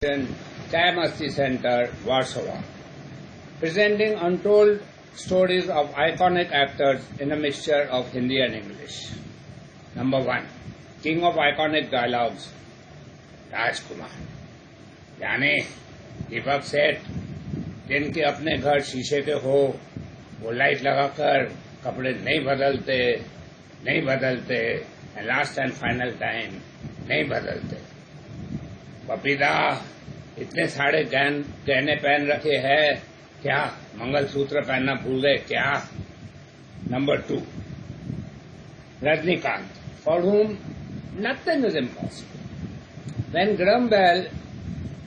Time Masti Center, Warsaw, presenting untold stories of iconic actors in a mixture of Hindi and English. Number 1, King of iconic dialogues, राजकुमार. यानी दीपक सेठ, जिनके अपने घर शीशे के हो, वो लाइट लगाकर कपड़े नहीं बदलते, लास्ट एंड फाइनल टाइम नहीं बदलते. पपीता, इतने सारे गहने पहन रखे हैं क्या? मंगलसूत्र पहनना भूल गए क्या? Number 2, Rajinikanth, for whom nothing is impossible. When Graham Bell,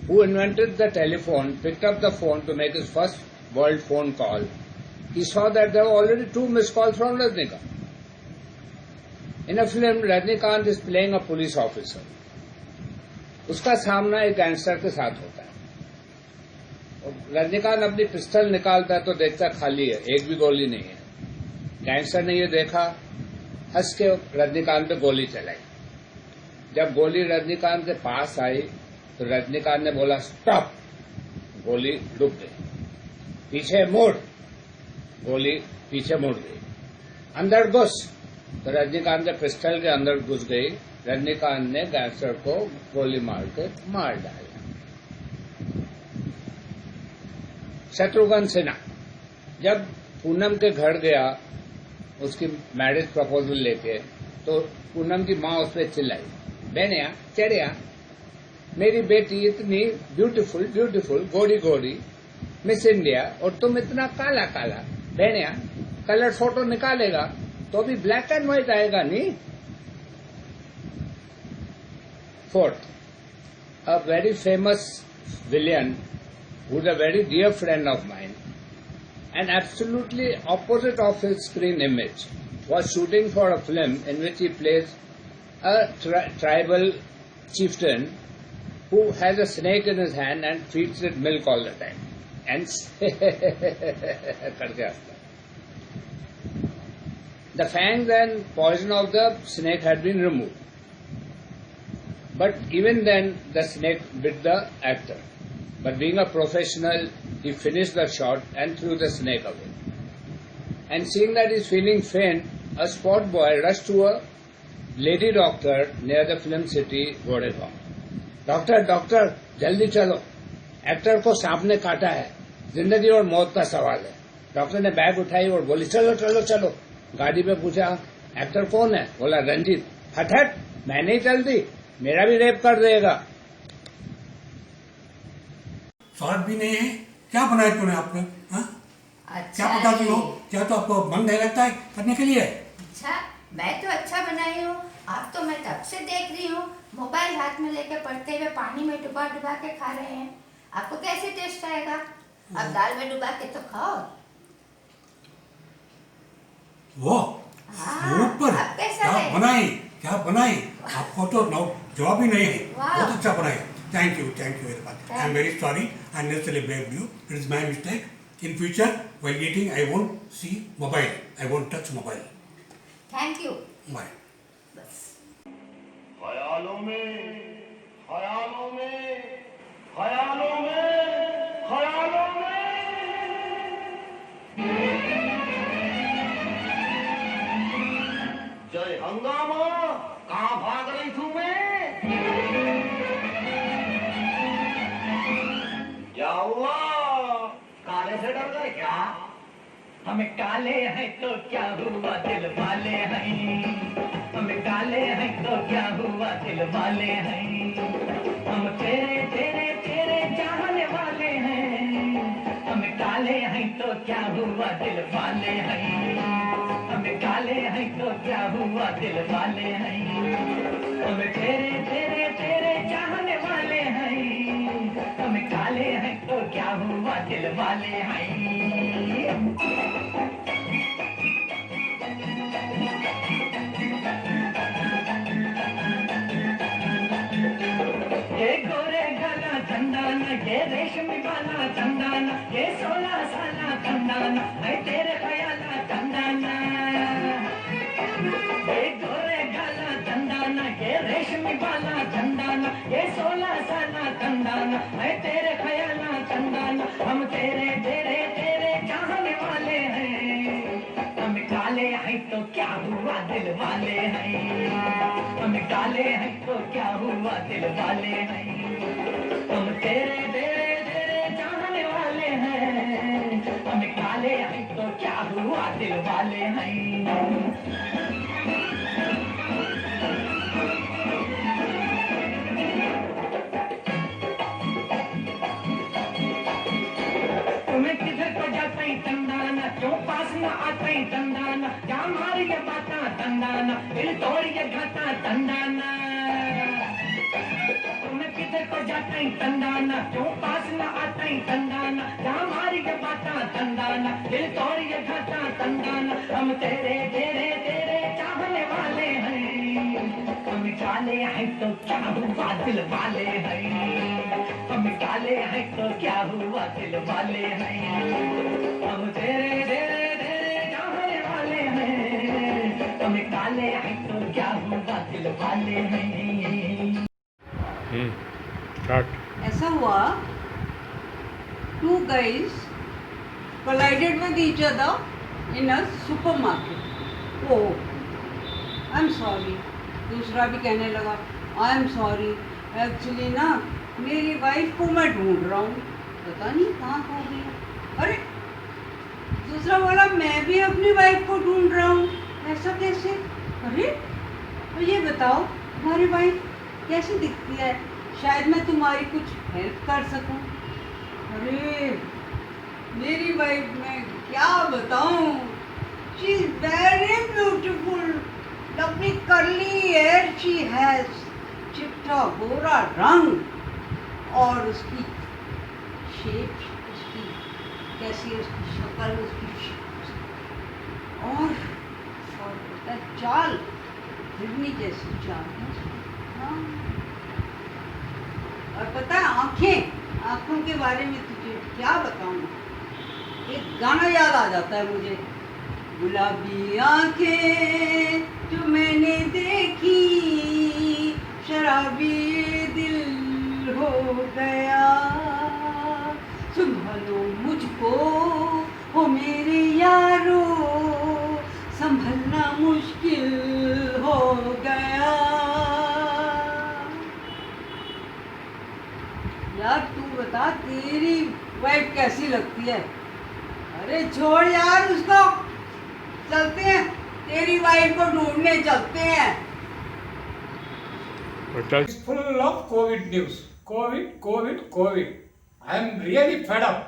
who invented the telephone, picked up the phone to make his first world phone call, he saw that there were already 2 missed calls from Rajnikant. In a film, Rajnikant is playing a police officer. उसका सामना एक gangster के साथ होता है. रजनीकांत अपनी pistol निकालता है तो देखता खाली है, एक भी गोली नहीं है. गैंगस्टर ने ये देखा, हंस के रजनीकांत पे गोली चलाई. जब गोली रजनीकांत के पास आई तो रजनीकांत ने बोला स्टॉप, गोली रुक गई. पीछे मुड़, गोली पीछे मुड़ गई. अंदर घुस, तो रजनीकांत के पिस्टल के अंदर घुस गई. रजनीकांत ने गैंगस्टर को गोली मार डाला. शत्रुघ्न सिन्हा जब पूनम के घर गया उसकी मैरिज प्रपोजल लेके, तो पूनम की माँ उस पर चिल्लाई, बेनिया चढ़िया, मेरी बेटी इतनी ब्यूटीफुल गोरी मिस इंडिया, और तुम इतना काला. बेनिया कलर फोटो निकालेगा तो भी ब्लैक एंड व्हाइट आएगा नहीं. 4th, a very famous villain who is a very dear friend of mine and absolutely opposite of his screen image, was shooting for a film in which he plays a tribal chieftain who has a snake in his hand and feeds it milk all the time. And the fangs and poison of the snake had been removed. But even then, the snake bit the actor. But being a professional, he finished the shot and threw the snake away. And seeing that he is feeling faint, a spot boy rushed to a lady doctor near the film city, Goregaon. Doctor जल्दी चलो, actor को सांप ने काटा है, जिंदगी और मौत का सवाल है. डॉक्टर ने बैग उठाई और बोली चलो. गाड़ी में पूछा एक्टर कौन है? बोला रंजीत. हट, मैं नहीं चलती, मेरा भी रेप कर देगा. स्वाद भी नहीं है. क्या बनाया तूने आपने? अच्छा, क्या बताती हो? क्या तो आपको मन नहीं लगता है करने के लिए? अच्छा, मैं तो अच्छा बनाई हूँ. आप तो मैं तब से देख रही हूँ, मोबाइल हाथ में लेके पढ़ते हुए पानी में डुबा के खा रहे हैं. आपको कैसे टेस्ट आएगा? अब दाल में डुबा के तो खाओ. वो ऊपर क्या बनाई आपको तो जवाब ही नहीं है. बहुत अच्छा बनाई. Thank you very much. I am very sorry. I naturally blame you. It is my mistake. In future while eating I won't see mobile. I won't touch mobile. Thank you. Bye. बस ख्यालों में जय हंगामा, कहाँ भाग रही थू मैं? क्या हुआ? काले से डर गए क्या? हमें काले हैं तो क्या हुआ, दिल वाले हैं. हमें काले हैं तो क्या हुआ, दिल वाले हैं. हम तेरे चाहने वाले हैं. हमें काले हैं तो क्या हुआ, दिल वाले हैं. हमें काले हैं तो क्या हुआ, दिल वाले हैं. हम तेरे चाहने वाले हैं. हमें काले हैं तो क्या हुआ, दिल वाले हैं. ये गोरे गला चंदाना, ये रेशमी वाला चंदाना, ये 16 साला चंदाना, है तेरे ख्याला चंदाना. ये गोरे गला चंदाना, चंदाना, ये रेशमी वाला चंदाना, ये 16 साला चंदाना, है तेरे ख्याला चंदाना, हम तेरे तेरे तेरे चाहने वाले हैं। हम काले हैं तो क्या हुआ दिल वाले हैं, हम काले हैं तो क्या हुआ दिल वाले हैं, हम तेरे तेरे तेरे चाहने वाले हैं, हम काले हैं तो क्या हुआ दिल वाले हैं। तुम्हें किधर को जाता ही तंदाना, क्यों पास न आता ही तंदाना, क्या मारी ये बाता तंदाना, दिल तोड़ ये घाता तंदाना। तुम्हें किधर को जाता ही तंदाना, क्यों पास न आता ही तंदाना, क्या मारी ये बाता तंदाना, दिल तोड़ ये घाता तंदाना, हम तेरे तेरे तेरे चाहने वाले हैं, हम काले हैं तो क्या हुआ दिल वाले हैं, हम काले हैं तो क्या हुआ दिल वाले हैं, हम तेरे तेरे तेरे चाहने वाले हैं, हम काले हैं तो क्या हुआ दिल वाले हैं। ऐसा हुआ, two guys collided with each other in a supermarket. Oh, I'm sorry. दूसरा भी कहने लगा आई एम सॉरी, एक्चुअली ना मेरी वाइफ को मैं ढूंढ रहा हूँ, पता नहीं कहाँ खो गई। अरे दूसरा बोला मैं भी अपनी वाइफ को ढूंढ रहा हूँ, ऐसा कैसे? अरे तो ये बताओ तुम्हारी वाइफ कैसी दिखती है, शायद मैं तुम्हारी कुछ हेल्प कर सकूं। अरे मेरी वाइफ मैं क्या बताऊं, she is very beautiful, lovely curly hair she has, चिट्टा गोरा रंग और उसकी शेप, उसकी कैसी है उसकी शक्ल, उसकी और पता चाल हिरनी जैसी चाल है उसकी। हाँ और पता है आंखें, आंखों के बारे में तुझे क्या बताऊं, एक गाना याद आ जाता है मुझे, गुलाबी आंखें जो मैंने देखी शराबी दिल हो गया, संभालो मुझको हो मेरे यारो, संभलना मुश्किल हो गया। यार तू बता तेरी वाइफ कैसी लगती है? अरे छोड़ यार उसको, चलते हैं तेरी वाइफ को ढूंढने चलते हैं। It's full of COVID news. COVID. I am really fed up.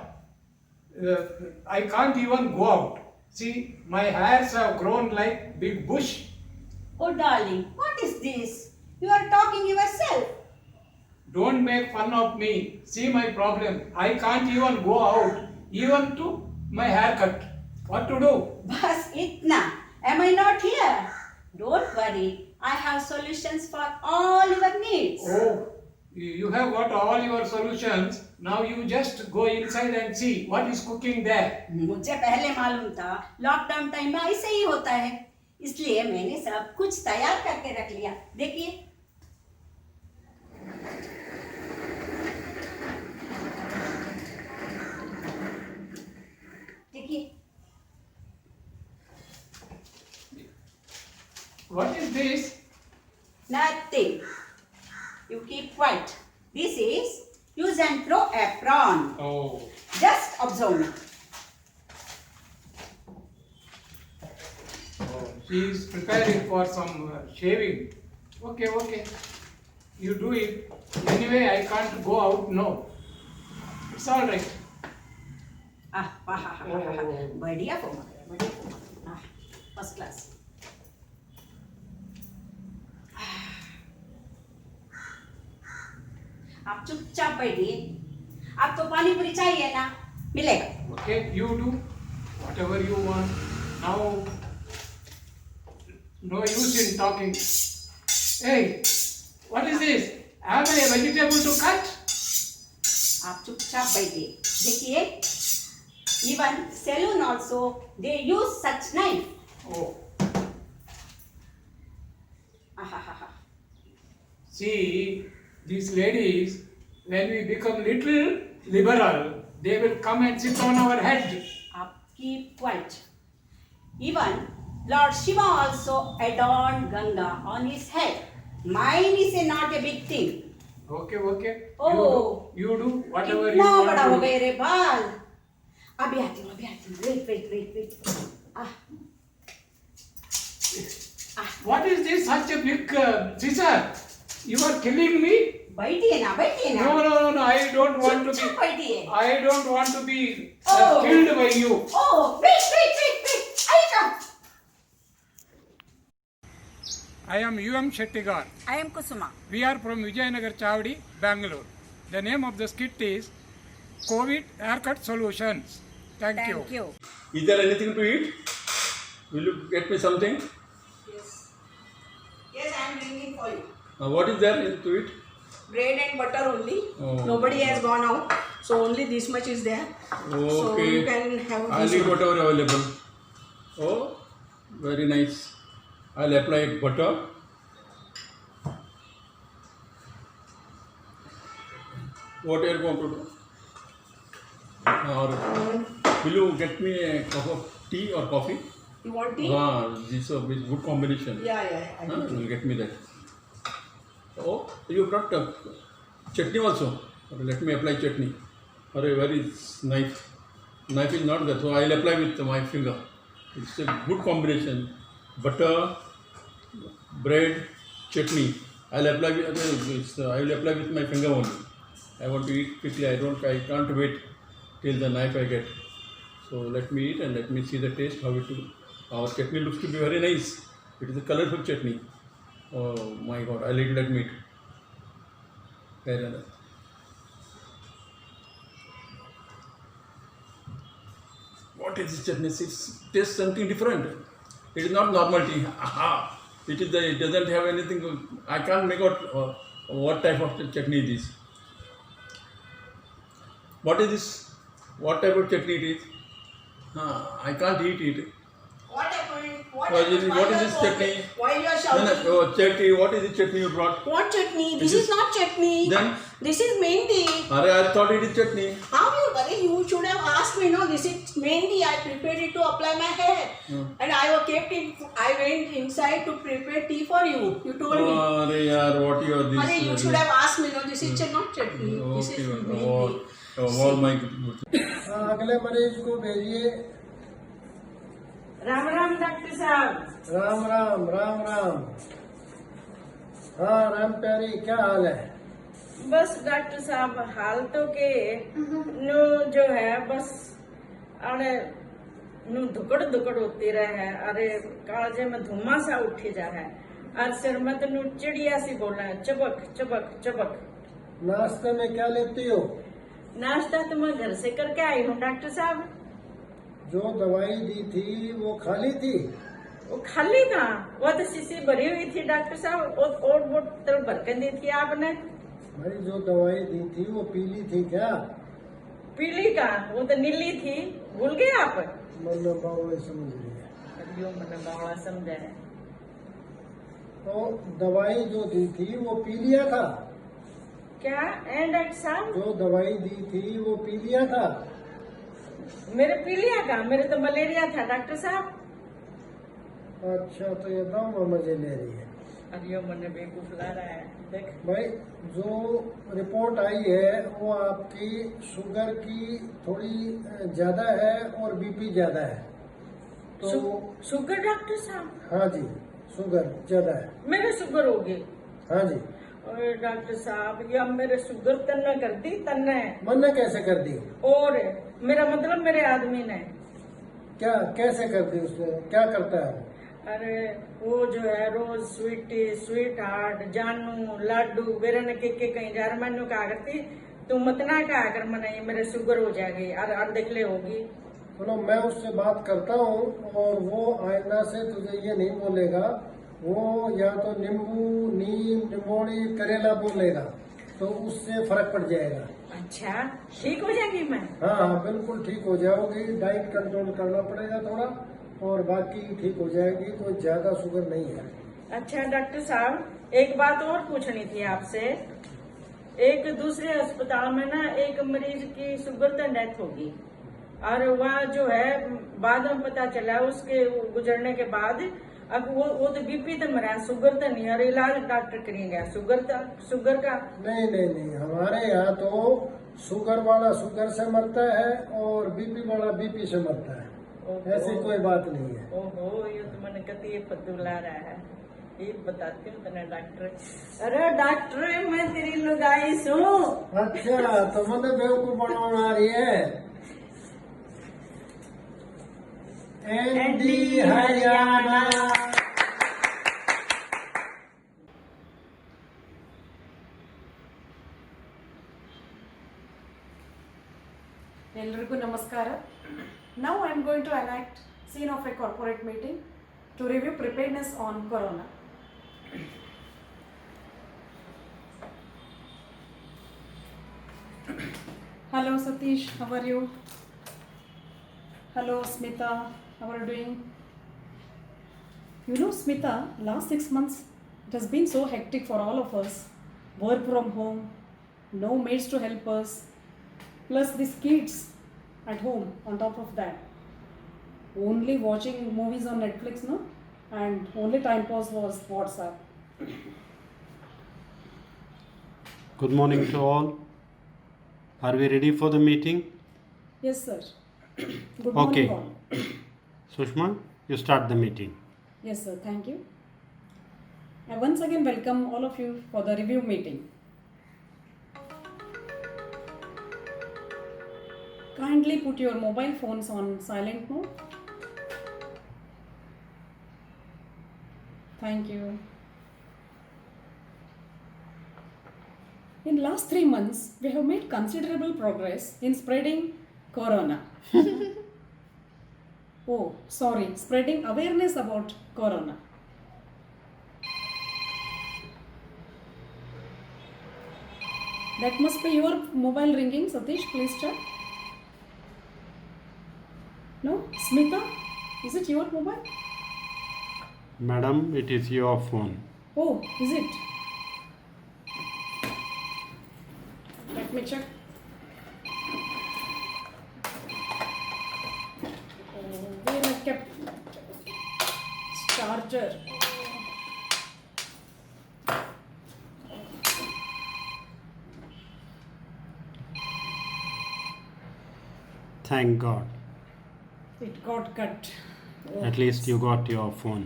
I can't even go out. See, my hairs have grown like big bush. Oh darling, what is this? You are talking yourself. Don't make fun of me. See my problem. I can't even go out, even to my haircut. What to do? Bas itna. Am I not here? Don't worry. I have solutions for all your needs. Oh, you have got all your solutions. Now you just go inside and see what is cooking there. मुझे पहले मालूम था lockdown time में ऐसे ही होता है, इसलिए मैंने सब कुछ तैयार करके रख लिया। देखिए देखिए What is this? nothing. You keep quiet. This is use and throw apron. Oh. Just observe me. Oh, she is preparing for some shaving. Okay. You do it. Anyway, I can't go out. No. It's all right. बढ़िया बढ़िया first class. आप चुपचाप बैठिए, आपको पानी पूरी चाहिए ना, मिलेगा। Okay, you do whatever you want. Now, no use in talking. Hey, what is this? Am I a vegetable to cut? आप चुपचाप बैठिए, देखिए even saloon also they use such knife. Oh, See, these ladies, when we become little liberal, they will come and sit on our head. Keep quiet. Even Lord Shiva also adorned Ganga on his head. Mine is not a big thing. Okay, okay. Oh. You do whatever you इतना want बड़ा to हो do. गए रे बाल. अभी आती हूँ. Wait. What is this? Such a big scissor? You are killing me? बैठिए ना. No. I don't want to चुप be. बैठिए. I don't want to be Oh. killed by you. Oh, wait. I come. I am U.M. Shettigar. I am Kusuma. We are from Vijayanagar Chavdi, Bangalore. The name of the skit is COVID Haircut Solutions. Thank you. Is there anything to eat? Will you get me something? Yes, I am bringing for you. What is there to eat? Bread and butter only. Oh. Nobody has gone out, so only this much is there. So Okay. you can have I'll this eat one. whatever available. Oh, very nice. I'll apply butter. What are you going to do? Or will you get me a cup of tea or coffee? You want tea? This is a good combination. Yeah. I will You will get me that. Oh, you brought chutney also. Let me apply chutney. Very nice. Knife is not there, so I will apply with my finger. It's a good combination. Butter, bread, chutney. I will apply with my finger only. I want to eat quickly. I can't wait till the knife I get. So let me eat and let me see the taste. How it will. Our chutney looks to be very nice. It is a colorful chutney. Oh my God! I'll eat that meat. Very nice. What is this chutney? It tastes something different. It is not normal tea. Aha! It doesn't have anything. I can't make out what type of chutney it is. What is this? What type of chutney it is? I can't eat it. What happened? What What is this chutney? Why you are shouting? Chutney. What is the chutney you brought? What chutney? This This is not chutney. Then? This is mehndi. I thought it is chutney. How you should have asked me, no, this is mehndi. I prepared it to apply my hair. And I kept it. I went inside to prepare tea for you. You told me. What you are this? Arey, you should have asked me, no, this is not chutney. This is mehndi. All my अगले मरीज को भेजिए. Ram doctor साहब. राम. हाँ राम प्यारी, क्या हाल है? बस डॉक्टर साहब हाल तो के नो जो है बस अरे नु दुकड़ होती रहे. अरे कालजे में धुआं सा उठी जा है और सिर में तो नु चिड़िया सी बोला है चबक. नाश्ते में क्या लेती हो? नाश्ता तो मैं घर से करके आई हूँ डॉक्टर साहब. जो दवाई दी थी वो खाली थी? वो खाली था. वो तो शीशी भरी हुई थी डॉक्टर साहब. और बोतल भर के दी थी आपने. भाई जो दवाई दी थी वो पीली थी क्या? पीली का वो तो नीली थी. भूल गए आप? मन बावड़े समझ रही है. मन बावड़ा समझा है. तो दवाई जो दी थी वो पी लिया था? क्या डॉक्टर साहब? जो दवाई दी थी वो पी लिया था? मेरे पीलिया का? मेरे तो मलेरिया था डॉक्टर साहब. अच्छा, तो ये दम मजे ले रही है. अरे मैंने बेवकूफ ला रहा है. देख भाई, जो रिपोर्ट आई है वो आपकी शुगर की थोड़ी ज्यादा है और बीपी ज्यादा है. तो शुगर डॉक्टर साहब? हाँ जी, शुगर ज्यादा है. मेरे शुगर हो गई? हाँ जी. अरे डॉक्टर साहब ये अब मेरे शुगर तन्ने कर दी. तन्ने मन कैसे कर दी? और मेरा मतलब मेरे आदमी ने. क्या कैसे कर दी उसने? क्या करता है? अरे वो जो है रोज स्वीट हार्ट जानू लाडू बेरा ने के कहीं जा रहा. मैंने कहा करती तू मत ना कहा कर मना ये मेरे शुगर हो जाएगी और देख ले होगी. सुनो, मैं उससे बात करता हूँ और वो आइंदा से तुझे ये नहीं बोलेगा. वो या तो नींबू, नीम, निमोड़ी, करेला बोलेगा तो उससे फर्क पड़ जाएगा. अच्छा, ठीक हो जाएगी मैं? हाँ, बिल्कुल ठीक हो जाओगी. डाइट कंट्रोल करना पड़ेगा थोड़ा और बाकी ठीक हो जाएगी. कोई ज्यादा शुगर नहीं है. अच्छा डॉक्टर साहब, एक बात और पूछनी थी आपसे। एक दूसरे अस्पताल में ना एक मरीज की शुगर से डेथ होगी, और वह जो है बाद में पता चला उसके गुजरने के बाद, अब वो तो बीपी तो मरा, शुगर तो नहीं, और इलाज डॉक्टर करेंगे शुगर का। नहीं, हमारे यहाँ तो शुगर वाला शुगर से मरता है और बीपी वाला बीपी से मरता है, ऐसी कोई बात नहीं है। ओहो, ये तो मैंने कभी ये फतूला रहा है, ये बताती हूँ तेने डॉक्टर। अरे डॉक्टर, मैं तेरी लुगाई सुनूं। अच्छा, तो मतलब बेवकूफ बनाना आ रही है। एनडी हरियाणा। ಎಲ್ಲರಿಗೂ ನಮಸ್ಕಾರ. Now I am going to enact scene of a corporate meeting to review preparedness on corona. Hello Satish, how are you? Hello Smita, how are you doing? You know Smita, last 6 months it has been so hectic for all of us. Work from home, no maids to help us, plus these kids at home on top of that. Only watching movies on Netflix, no? And only time pass was WhatsApp. Good morning to all. Are we ready for the meeting? Yes, sir. Good Okay. morning all. Sushma, you start the meeting. Yes, sir. Thank you. I once again welcome all of you for the review meeting. Kindly put your mobile phones on silent mode. Thank you. In last 3 months, we have made considerable progress in spreading corona. Oh, sorry, spreading awareness about corona. That must be your mobile ringing, Satish, please check. No? Smita, is it your mobile? Madam, it is your phone. Oh, is it? Let me check. Oh, where I kept charger. Thank God. It got cut. Oh, At least you got your phone.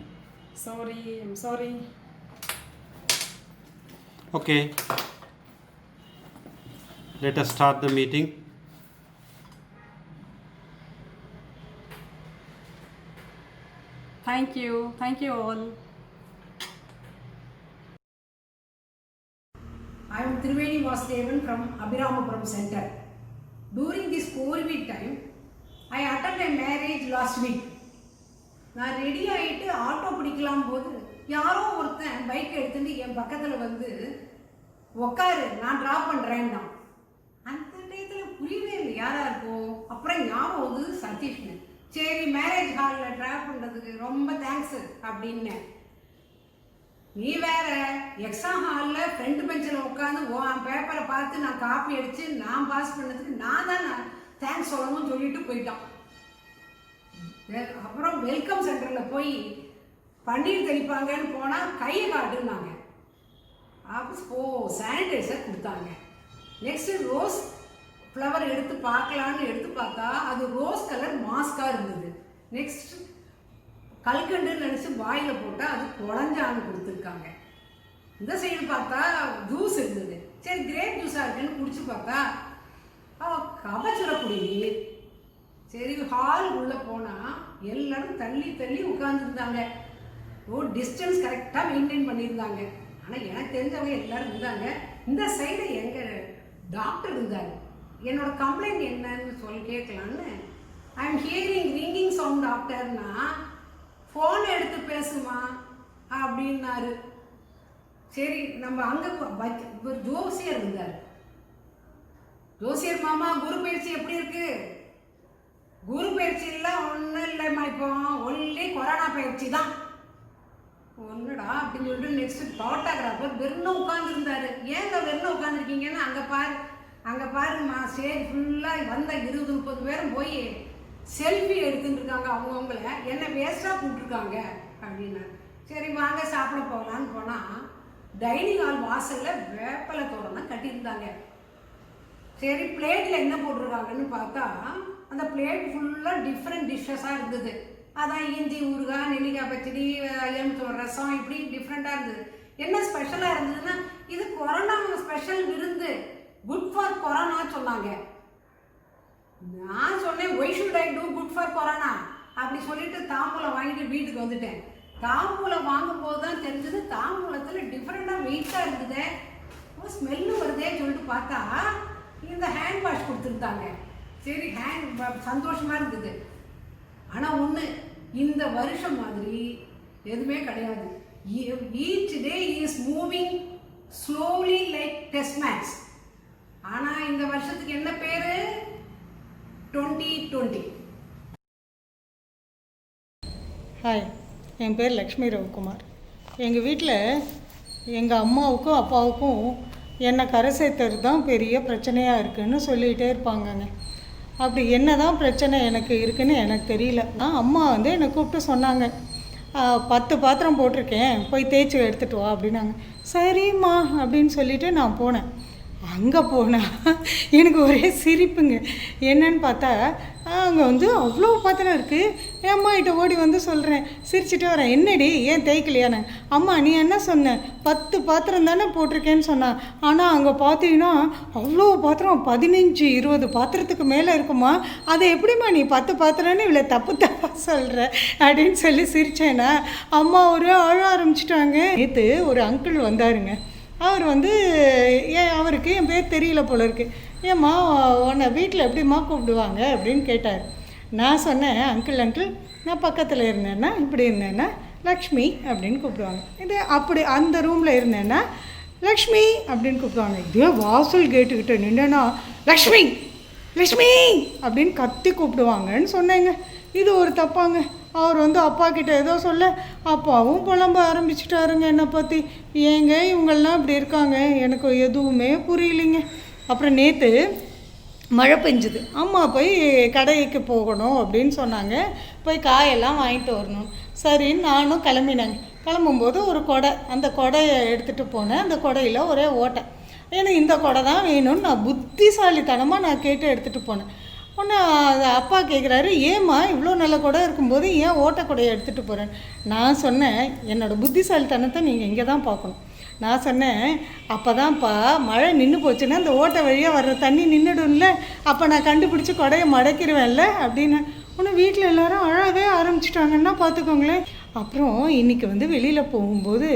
sorry, I'm sorry. Okay. Let us start the meeting. Thank you all. I am Triveni Vasudevan from Abhiramapuram Center. During this COVID time, I attended a marriage last week. நான் ready ஆகிட்டு auto பிடிக்கலாம் போது யாரோ ஒருத்தன் bike எடுத்துட்டு என் பக்கத்தில் வந்து உக்காரு நான் ட்ராப் பண்ணுறேன்னா, அந்த டயத்தில் புரியவே இல்லை யாரா இருக்கும். அப்புறம் ஞாபகம் வந்து சதீஷ்னு. சரி, மேரேஜ் ஹாலில் ட்ராப் பண்ணுறதுக்கு ரொம்ப தேங்க்ஸ் அப்படின்னு. நீ வேற எக்ஸாம் ஹாலில் ஃப்ரண்ட் பெஞ்சில் உட்காந்து பேப்பரை பார்த்து நான் காப்பி அடித்து நான் பாஸ் பண்ணதுக்கு நான் தான் தேங்க்ஸ் சொல்லணும்னு சொல்லிட்டு போயிட்டான். அப்புறம் வெல்கம் சென்டரில் போய் பன்னீர் தெளிப்பாங்கன்னு போனால் கையை காட்டுனாங்க. அப்போ சானிடைசர் கொடுத்தாங்க. நெக்ஸ்ட்டு ரோஸ் ஃப்ளவர் எடுத்து பார்க்கலான்னு எடுத்து பார்த்தா அது ரோஸ் கலர் மாஸ்காக இருந்தது. நெக்ஸ்ட் கல்கண்டுன்னு நினச்சி வாயில் போட்டால் அது குழஞ்சான்னு கொடுத்துருக்காங்க. இந்த சைடு பார்த்தா ஜூஸ் இருந்தது. சரி, கிரேப் ஜூஸாக இருக்குன்னு குடிச்சு பார்த்தா கபச்சுர குடிநீர். சரி, ஹால் உள்ளே போனால் எல்லாரும் தள்ளி தள்ளி உட்காந்துருந்தாங்க. டிஸ்டன்ஸ் கரெக்டாக மெயின்டைன் பண்ணியிருந்தாங்க. ஆனால் எனக்கு தெரிஞ்சவங்க எல்லாரும் இருந்தாங்க. இந்த சைடு எங்கள் டாக்டர் இருந்தாங்க. என்னோட கம்ப்ளைண்ட் என்னன்னு சொல்லி கேட்கலான்னு, I am hearing ringing sound டாக்டர்னா ஃபோன் எடுத்து பேசுமா அப்படின்னாரு. சரி, நம்ம அங்கே ஒரு ஜோசியர் இருந்தார். ஜோசியர் மாமா, குரு பயிற்சி எப்படி இருக்கு? குரு பயிற்சியெல்லாம் ஒன்றும் இல்லைம்மா, இப்போ ஒன்லி கொரோனா பயிற்சி தான். ஒன்றுடா அப்படின்னு சொல்லிட்டு நெக்ஸ்ட் ஃபோட்டோகிராஃபர் வெறும் உட்காந்துருந்தாரு. ஏங்க வெறும் உட்காந்துருக்கீங்கன்னு அங்கே பாருங்கம்மா ஸ்டேஜ் ஃபுல்லாக வந்த 20-30 பேரும் போய் செல்ஃபி எடுத்துட்டு இருக்காங்க. அவங்கவுங்கள என்ன வேஸ்ட்டாக கூப்பிட்ருக்காங்க அப்படின்னா சரி வாங்க சாப்பிட போகலான்னு போனால் டைனிங் ஹால் வாசலில் வேப்பலை தோரணம் கட்டியிருந்தாங்க. சரி பிளேட்டில் என்ன போட்டிருக்காங்கன்னு பார்த்தா அந்த பிளேட் ஃபுல்லாக டிஃப்ரெண்ட் டிஷ்ஷஸாக இருந்தது. அதான் இஞ்சி ஊறுகாய், நெல்லிக்காய் பச்சடி, எலுமிச்சம்பழம் ரசம், இப்படி டிஃப்ரெண்ட்டாக இருந்தது. என்ன ஸ்பெஷலாக இருந்ததுன்னா இது கொரோனா ஸ்பெஷல் விருந்து, குட் ஃபார் கொரோனா சொன்னாங்க. நான் சொன்னேன் why should I do good for corona அப்படி சொல்லிட்டு தாம்பூலம் வாங்கிட்டு வீட்டுக்கு வந்துட்டேன். தாம்பூலம் வாங்கும்போது தான் தெரிஞ்சது தாம்பூலத்தில் டிஃப்ரெண்டாக வெயிட்டாக இருந்தது. ஸ்மெல்லு வருதே சொல்லிட்டு பார்த்தா இந்த ஹேண்ட் வாஷ் கொடுத்துருந்தாங்க. சரி சந்தோஷமாக இருந்தது. ஆனால் ஒன்று, இந்த வருஷம் மாதிரி எதுவுமே கிடையாது. Each day is moving slowly like test match. ஆனால் இந்த வருஷத்துக்கு என்ன பேர்? 2020. ஹாய், என் பேர் லக்ஷ்மி ரவிக்குமார். எங்கள் வீட்டில் எங்கள் அம்மாவுக்கும் அப்பாவுக்கும் என்னை கரை சேர்த்துறது தான் பெரிய பிரச்சனையாக இருக்குதுன்னு சொல்லிகிட்டே இருப்பாங்கங்க. அப்படி என்ன தான் பிரச்சனை எனக்கு இருக்குதுன்னு எனக்கு தெரியல. அம்மா வந்து என்னை கூப்பிட்டு சொன்னாங்க, 10 பாத்திரம் போட்டிருக்கேன், போய் தேய்ச்சி எடுத்துகிட்டு வா அப்படின்னாங்க. சரிம்மா அப்படின்னு சொல்லிவிட்டு நான் போனேன். அங்கே போனால் எனக்கு ஒரே சிரிப்புங்க. என்னன்னு பார்த்தா அங்கே வந்து அவ்வளோ பாத்திரம் இருக்குது. என் அம்மா கிட்ட ஓடி வந்து சொல்கிறேன், சிரிச்சுட்டு வரேன், என்னடி ஏன் தேய்க்கலையானே? அம்மா நீ என்ன சொன்ன, 10 பாத்திரம் தானே போட்டிருக்கேன்னு சொன்னான். ஆனால் அங்கே பார்த்தீங்கன்னா அவ்வளோ பாத்திரம் 15-20 பாத்திரத்துக்கு மேலே இருக்குமா. அதை எப்படிம்மா நீ 10 பாத்திரம்னு இவ்வளோ தப்பாக சொல்கிற அப்படின்னு சொல்லி சிரித்தேன்னா அம்மா ஒரு அழ ஆரம்பிச்சிட்டாங்க. நேற்று ஒரு அங்கிள் வந்தாருங்க. அவர் வந்து அவருக்கு என் பேர் தெரியல போல இருக்குது. ஏம்மா உன்னை வீட்டில் எப்படிம்மா கூப்பிடுவாங்க அப்படின்னு கேட்டார். நான் சொன்னேன், அங்கிள் நான் பக்கத்தில் இருந்தேன்னா இப்படி இருந்தேன்னா லக்ஷ்மி அப்படின்னு கூப்பிடுவாங்க. இது அப்படி அந்த ரூமில் இருந்தேன்னா லக்ஷ்மி அப்படின்னு கூப்பிடுவாங்க. இதே வாசல் கேட்டுக்கிட்ட நின்றேன்னா லக்ஷ்மி லக்ஷ்மி அப்படின்னு கத்தி கூப்பிடுவாங்கன்னு சொன்னேங்க. இது ஒரு தப்பாங்க. அவர் வந்து அப்பா கிட்ட ஏதோ சொல்ல அப்பாவும் புலம்ப ஆரம்பிச்சிட்டாருங்க என்னை பற்றி. ஏங்க இவங்கெல்லாம் இப்படி இருக்காங்க, எனக்கு எதுவுமே புரியலைங்க. அப்புறம் நேற்று மழை பெஞ்சுது. அம்மா போய் கடைக்கு போகணும் அப்படின்னு சொன்னாங்க, போய் காயெல்லாம் வாங்கிட்டு வரணும். சரின்னு நானும் கிளம்பினாங்க. கிளம்பும்போது ஒரு கொடை, அந்த கொடையை எடுத்துகிட்டு போனேன். அந்த கொடையில் ஒரே ஓட்டை. எனக்கு இந்த கொடை தான் வேணும்னு நான் புத்திசாலித்தனமாக நான் கேட்டு எடுத்துகிட்டு போனேன். ஒன்று அப்பா கேட்குறாரு, ஏம்மா இவ்வளோ நல்ல கொடை இருக்கும்போது ஏன் ஓட்ட கொடையை எடுத்துகிட்டு போகிறேன்? நான் சொன்னேன், என்னோடய புத்திசாலித்தனத்தை நீங்கள் இங்கே தான் பார்க்கணும். நான் சொன்னேன், அப்போ தான்ப்பா மழை நின்று போச்சுன்னா அந்த ஓட்டை வழியாக வர்ற தண்ணி நின்றுடும்ல, அப்போ நான் கண்டுபிடிச்சி கொடையை மடக்கிடுவேன்ல அப்படின்னு. ஒன்று வீட்டில் எல்லோரும் அழவே ஆரம்பிச்சிட்டாங்கன்னா பார்த்துக்கோங்களேன். அப்புறம் இன்றைக்கி வந்து வெளியில் போகும்போது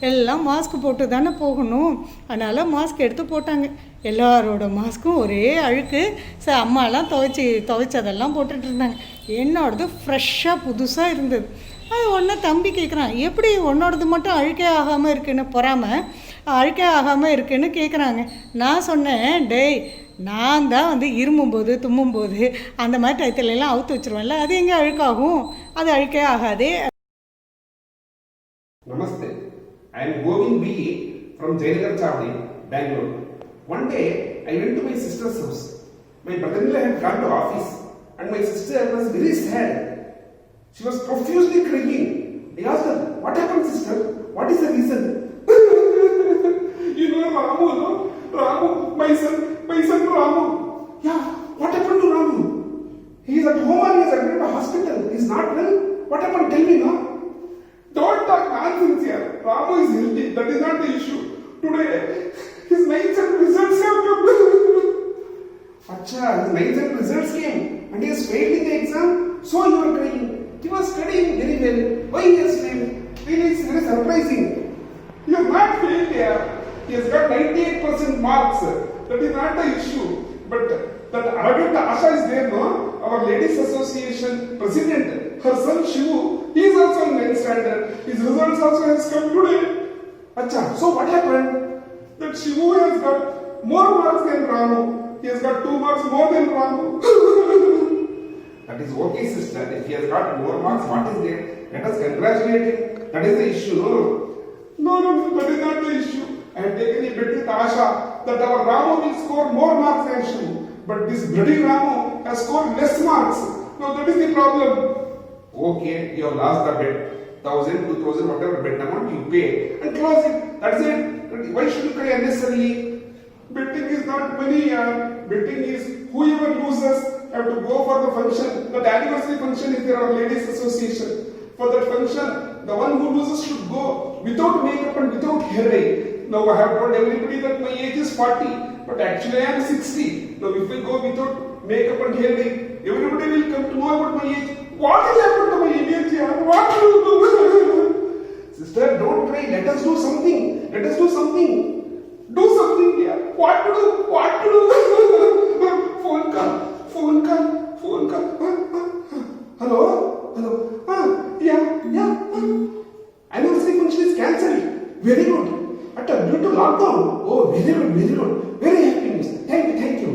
எல்லாம் மாஸ்க் போட்டு தானே போகணும். அதனால் மாஸ்க் எடுத்து போட்டாங்க. எல்லாரோட மாஸ்க்கும் ஒரே அழுக்கு. அம்மாலாம் துவைச்சதெல்லாம் போட்டுட்டு இருந்தாங்க. என்னோடது ஃப்ரெஷ்ஷாக புதுசாக இருந்தது. அது ஒன்று தம்பி கேட்குறான், எப்படி உன்னோடது மட்டும் அழுக்கே ஆகாமல் இருக்குன்னு, பொறாமல் அழுக்கே ஆகாமல் இருக்குன்னு கேட்குறாங்க. நான் சொன்னேன், டேய் நான் தான் வந்து இருமும்போது தும்மும்போது அந்த மாதிரி டயத்துலலாம் அவுத்து வச்சுருவேன்ல, அது எங்கே அழுக்காகும்? அது அழுக்கே ஆகாதே. Namaste. I am Govind B. from Jayanagar Chavdi, Bangalore. One day, I went to my sister's house. My brother-in-law had gone to office and my sister was very sad. She was profusely crying. I asked her, what happened sister? What is the reason? You know Ramu, no? Ramu, my son Ramu. Yeah, what happened to Ramu? He is at home and he is admitted to hospital. He is not well. What happened? Tell me now. Don't talk nonsense here. Ramu is healthy. That is not the issue. Today, his 9th and results have come. Acha, his 9th and results came and he has failed in the exam. So you are crying. He was studying very well. Why he has failed? Really, it's very surprising. He has not failed here. He has got 98% marks. That is not the issue. But that arrogant Asha is there, no? Our Ladies Association president, her son Shivu, he is also in 9th standard. His results also has come today. Acha, so what happened? That Shivu has got more marks than Ramu. He has got 2 marks more than Ramu. That is okay, sister. If he has got more marks, what is there? Let us congratulate him. That is the issue, no, that is not the issue. I have taken a bet with Asha that our Ramu will score more marks actually. But this bloody Ramu has scored less marks. No, that is the problem. Okay, you have lost the bet. 1,000, 2,000, whatever bet amount you pay and close it. That's it. Why should you cry unnecessarily? Betting is not money. Betting is whoever loses have to go for the function. That anniversary function is there, our ladies association. For that function, the one who loses should go without makeup and without hair dye. Now I have told everybody that my age is 40, but actually I am 60. Now if I go without makeup and hair dye, everybody will come to know about my age. What will happen to my age? What will you do? Sister, don't cry. Let us do something. Let us do something. Do something here. What to do? What to do? Phone call. Hello? Yeah. Anniversary function is cancelled. Very good. Due to lockdown. Oh, very good. Very happy news. Thank you.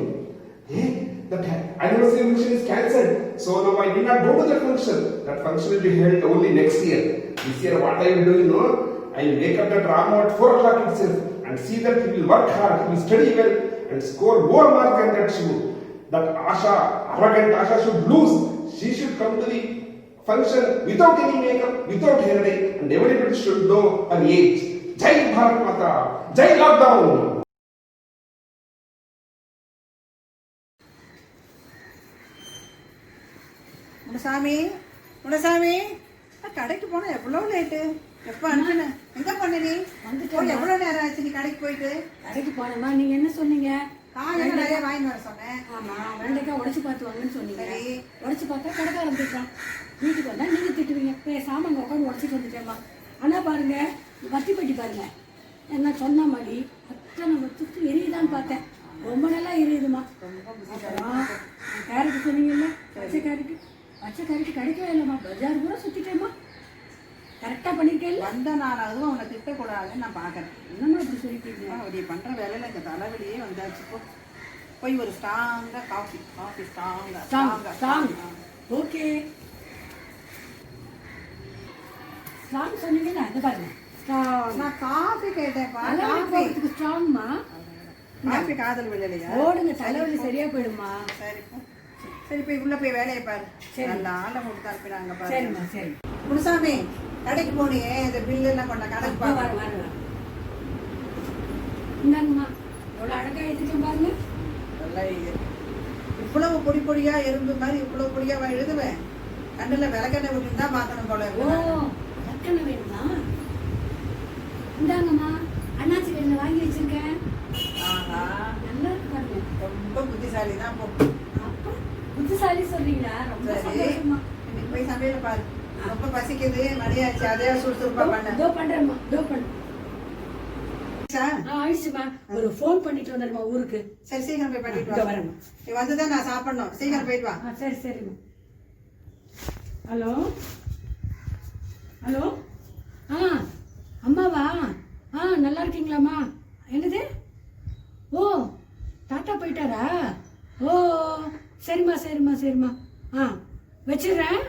Hey, that anniversary function is cancelled. So now I did not go to that function. That function will be held only next year. This year what I will do, I will wake up that Ramu at 4 o'clock itself and see that he will work hard, he will study well and score more marks than that Shivu. That Asha, arrogant Asha should lose. She should come to the function without any makeup, without hair dye, and everybody should know her age. Jai Bharat Mata, Jai Lockdown. முனசாமி கடைக்கு போனா எவ்வளோ late எப்போ அனுப்பின எங்க பண்ண நீ வந்துட்டு எவ்வளோ நேரம் ஆச்சு நீ கடைக்கு போயிட்டு கடைக்கு போனேம்மா நீங்க என்ன சொன்னீங்க காய் நிறைய வாங்கி வர சொன்னேன் ஆமா வெண்டைக்காய் உடைச்சு பார்த்து வாங்கன்னு சொன்னீங்க உடைச்சு பார்த்தா கடைக்காரன் திட்டான் வீட்டுக்கு வந்தா நீங்க திட்டுவீங்க பேசாம அங்க உட்காந்து உடைச்சிட்டு வந்துட்டேம்மா ஆனா பாருங்க வத்தி பட்டி பாருங்க என்ன சொன்ன மாதிரி அத்தனை வச்சுட்டு எரியுதான்னு பார்த்தேன் ரொம்ப நல்லா எரியுதுமா அப்புறம் கேரட்டு சொன்னீங்கல்ல பச்சை கேரட்டு கிடைக்கவே இல்லைம்மா பஜார் கூட சுத்திட்டேம்மா கரெக்டாக பண்ணியிருக்கேன் வந்த நான் அதுவும் அவனை திட்டக்கூடாதுன்னு நான் பார்க்குறேன் என்னம்மா இப்படி சொல்லிட்டீங்க அப்படி பண்ணுற வேலையில் இந்த தலைவலியே வந்தாச்சு போய் ஒரு ஸ்ட்ராங்காக காஃபி ஸ்ட்ராங் ஓகே ஸ்ட்ராங் சொன்னீங்கல்ல அது பாருங்க நான் காஃபி கேட்டேன்ப்பா காஃபி ஸ்ட்ராங்மா காஃபி காதல் விழலையா ஓடுங்க தலைவலி சரியா போயிடுமா சரி போய் உள்ள போய் வேலையை பாரு நல்ல ஆளை கொடுத்து அனுப்பினாங்க பாரு சரிம்மா சரி முனுசாமி கடைக்கு போனியே இந்த பில்லு எல்லாம் கொண்ட கடைக்கு பாரு இந்தாங்கம்மா எவ்வளோ அழகா எழுதிக்க பாருங்க நல்லா இவ்வளவு பொடி பொடியா எறும்பு மாதிரி இவ்வளவு பொடியா எழுதுவேன் கண்ணுல விளக்கெண்ணெய் விட்டு தான் பார்க்கணும் போல விளக்கெண்ணெய் வேணுமா இந்தாங்கம்மா அண்ணாச்சி கடையில் வாங்கி வச்சிருக்கேன் ஆஹா நல்லா இருக்கு பாருங்க ரொம்ப புத்திசாலி தான் புத்திசாலி சொல்றீங்களா ரொம்ப சந்தோஷமா இன்னைக்கு போய் சமையல பாரு ரொம்ப பசிக்குது மணியாச்சு அதே சுறுசுறுப்பா பண்ண இதோ பண்றேம்மா இதோ பண்ணு ஆயிடுச்சுமா ஒரு ஃபோன் பண்ணிட்டு வந்துடுமா ஊருக்கு சரி சீக்கிரம் போய் பண்ணிட்டு வரேன் நீ வந்துதான் நான் சாப்பிடணும் சீக்கிரம் போயிட்டு வா சரி சரிம்மா ஹலோ ஹலோ அம்மாவா நல்லா இருக்கீங்களாம்மா என்னது ஓ தாத்தா போயிட்டாரா ஓ சரிம்மா வச்சிடுறேன்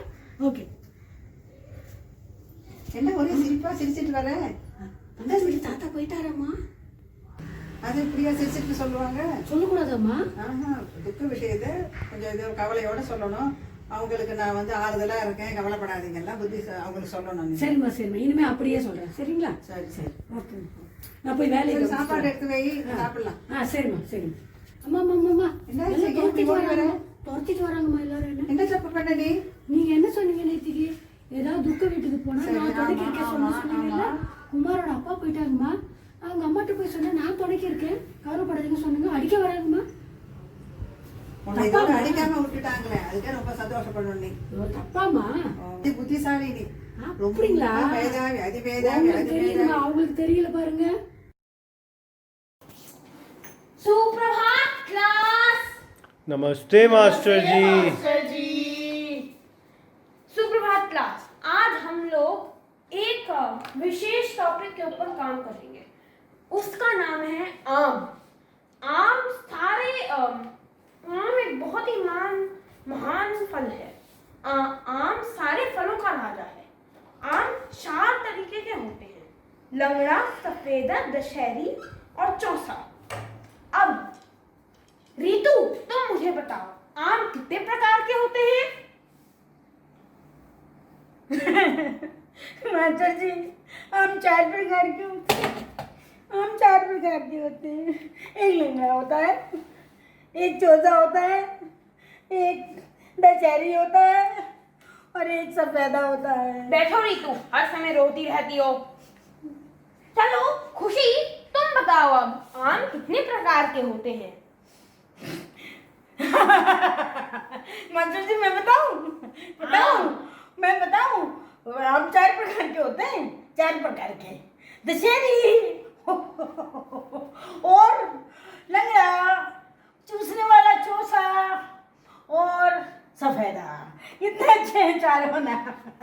ஓகே என்ன ஒரே சிரிப்பா சிரிச்சிட்டு வர அந்த வீட்டு தாத்தா போயிட்டாராம்மா அது இப்படியா சிரிச்சிட்டு சொல்லுவாங்க சொல்லக்கூடாதாம்மா துக்க விஷயத்தை கொஞ்சம் இது கவலையோட சொல்லணும் அவங்களுக்கு நான் வந்து ஆறுதலா இருக்கேன் கவலைப்படாதீங்கலாம் புத்தி அவங்களுக்கு சொல்லணும் சரிம்மா இனிமே அப்படியே சொல்றேன் சரிங்களா சரி ஓகே நான் போய் வேலைக்கு சாப்பாடு எடுத்து வை சாப்பிடலாம் சரிம்மா அம்மா என்ன துரத்திட்டு வராங்கம்மா எல்லாரும் என்ன தப்பு பண்ண நீங்க என்ன சொன்னீங்க நேத்திக்கு ஏதாவது துக்க வீட்டுக்கு போனா நான் தொடக்கி இருக்கேன் சொன்னீங்கல்ல குமாரோட அப்பா போயிட்டாங்கம்மா அவங்க அம்மாட்ட போய் சொன்னா நான் தொடக்கி இருக்கேன் கவலைப்படாதீங்க சொன்னீங்க அடிக்க வராங்கம்மா அடிக்காம விட்டுட்டாங்களே அதுக்கே ரொம்ப சந்தோஷப்படணும் நீ தப்பாமா புத்திசாலி நீ அப்படிங்களா அவங்களுக்கு தெரியல பாருங்க सुप्रभात क्लास। नमस्ते मास्टर जी। सुप्रभात क्लास, आज हम लोग एक विशेष टॉपिक के ऊपर काम करेंगे। उसका नाम है आम। आम एक बहुत ही महान फल है। आम सारे फलों का राजा है। आम 4 तरीके के होते हैं, लंगड़ा, सफेदा, दशहरी और चौसा। अब रीतू तुम मुझे बताओ, आम कितने प्रकार के होते हैं? मास्टर जी, आम 4 प्रकार के होते हैं। आम 4 प्रकार के होते हैं। एक लंगड़ा होता है, एक चौसा होता है, एक दशहरी होता है और एक सफेदा होता है। बैठो रीतू, हर समय रोती रहती हो। चलो खुशी, तुम बताओ अब आम कितने प्रकार के होते हैं? मास्टर जी मैं बताऊं? मैं बताऊं? आम 4 प्रकार के होते हैं, 4 प्रकार के। दशहरी और लंगड़ा, चूसने वाला चौसा और सफेदा। इतने अच्छे हैं चारों ना।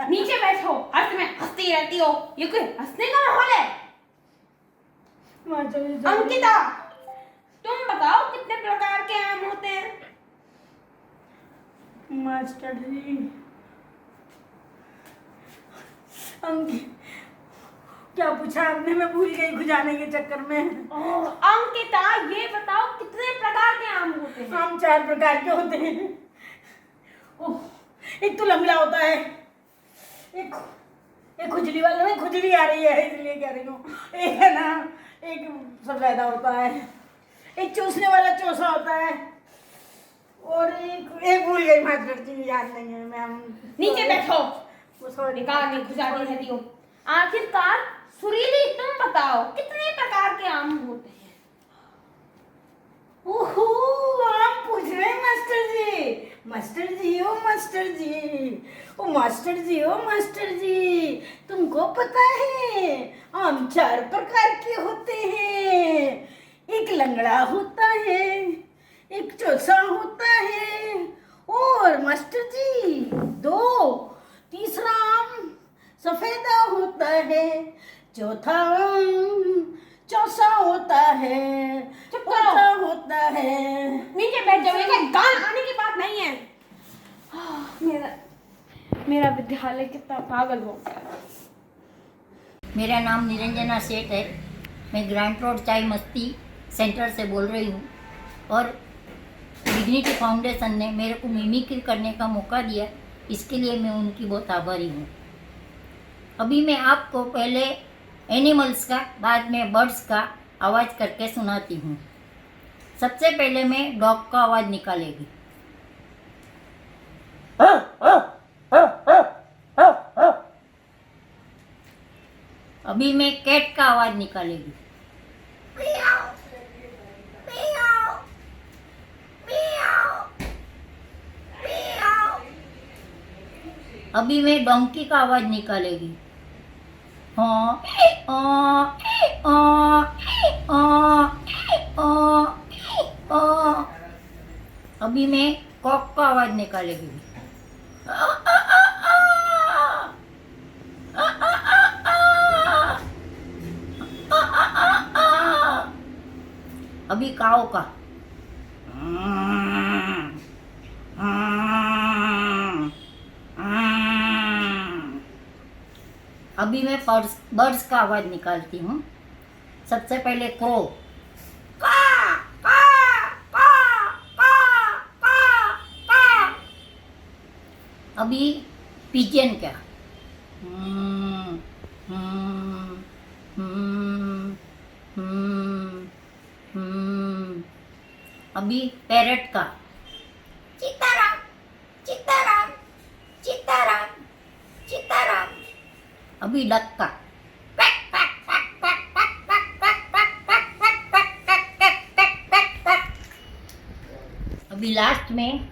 नीचे बैठो, हर समय हंसती रहती हो, ये कोई हंसने का माहौल है? अंकिता, तुम बताओ कितने प्रकार के आम होते हैं? मास्टर जी, क्या पूछा आपने? मैं भूल गई खुजाने के चक्कर में। अंकिता, ये बताओ कितने प्रकार के आम होते हैं? आम 4 प्रकार के होते हैं। एक तो लंगड़ा होता है, एक खुजली वाला, नहीं खुजली आ रही है इसलिए कह रही हूँ। एक है ना, एक सफेदा होता है, एक चूसने वाला चौसा होता है और एक भूल गई मास्टर जी, याद नहीं है। मैम नीचे बैठो, निकाल नहीं खुजाती रहती हो। आखिरकार सुरीली, तुम बताओ कितने प्रकार के आम होते हैं? ओहो, आम पूछ रहे हैं मास्टर जी। मास्टर जी, ओ मास्टर जी, ओ मास्टर जी, ओ मास्टर जी, तुमको पता है आम 4 प्रकार के होते हैं। एक लंगड़ा होता है, एक चौसा होता है और मास्टर जी 2 तीसरा आम सफेदा होता है, चौथा आम चौसा होता है, चौथा होता है। नीचे बैठ जाओ, ये गान आने की बात नहीं है। मेरा विद्यालय कितना पागल हो गया। मेरा नाम निरंजना सेठ है। मैं ग्रांट रोड चाय मस्ती सेंटर से बोल रही हूँ और डिग्निटी फाउंडेशन ने मेरे को मिमिक्री करने का मौका दिया, इसके लिए मैं उनकी बहुत आभारी हूँ। अभी मैं आपको पहले एनिमल्स का, बाद में बर्ड्स का आवाज़ करके सुनाती हूँ। सबसे पहले मैं डॉग का आवाज़ निकालेगी। अभी मैं कैट का आवाज़ निकालेगी। अभी मैं डोंकी का आवाज़ निकालेगी। अभी मैं कॉक का आवाज़ निकालेगी। अभी काऊ का। अभी मैं बर्ड्स का आवाज़ निकालती हूँ। सबसे पहले क्रो। अभी पिजन क्या। अभी पैरट का। चित्ताराम चित्ताराम चित्ताराम चित्ताराम। अभी डक का। अभी लास्ट में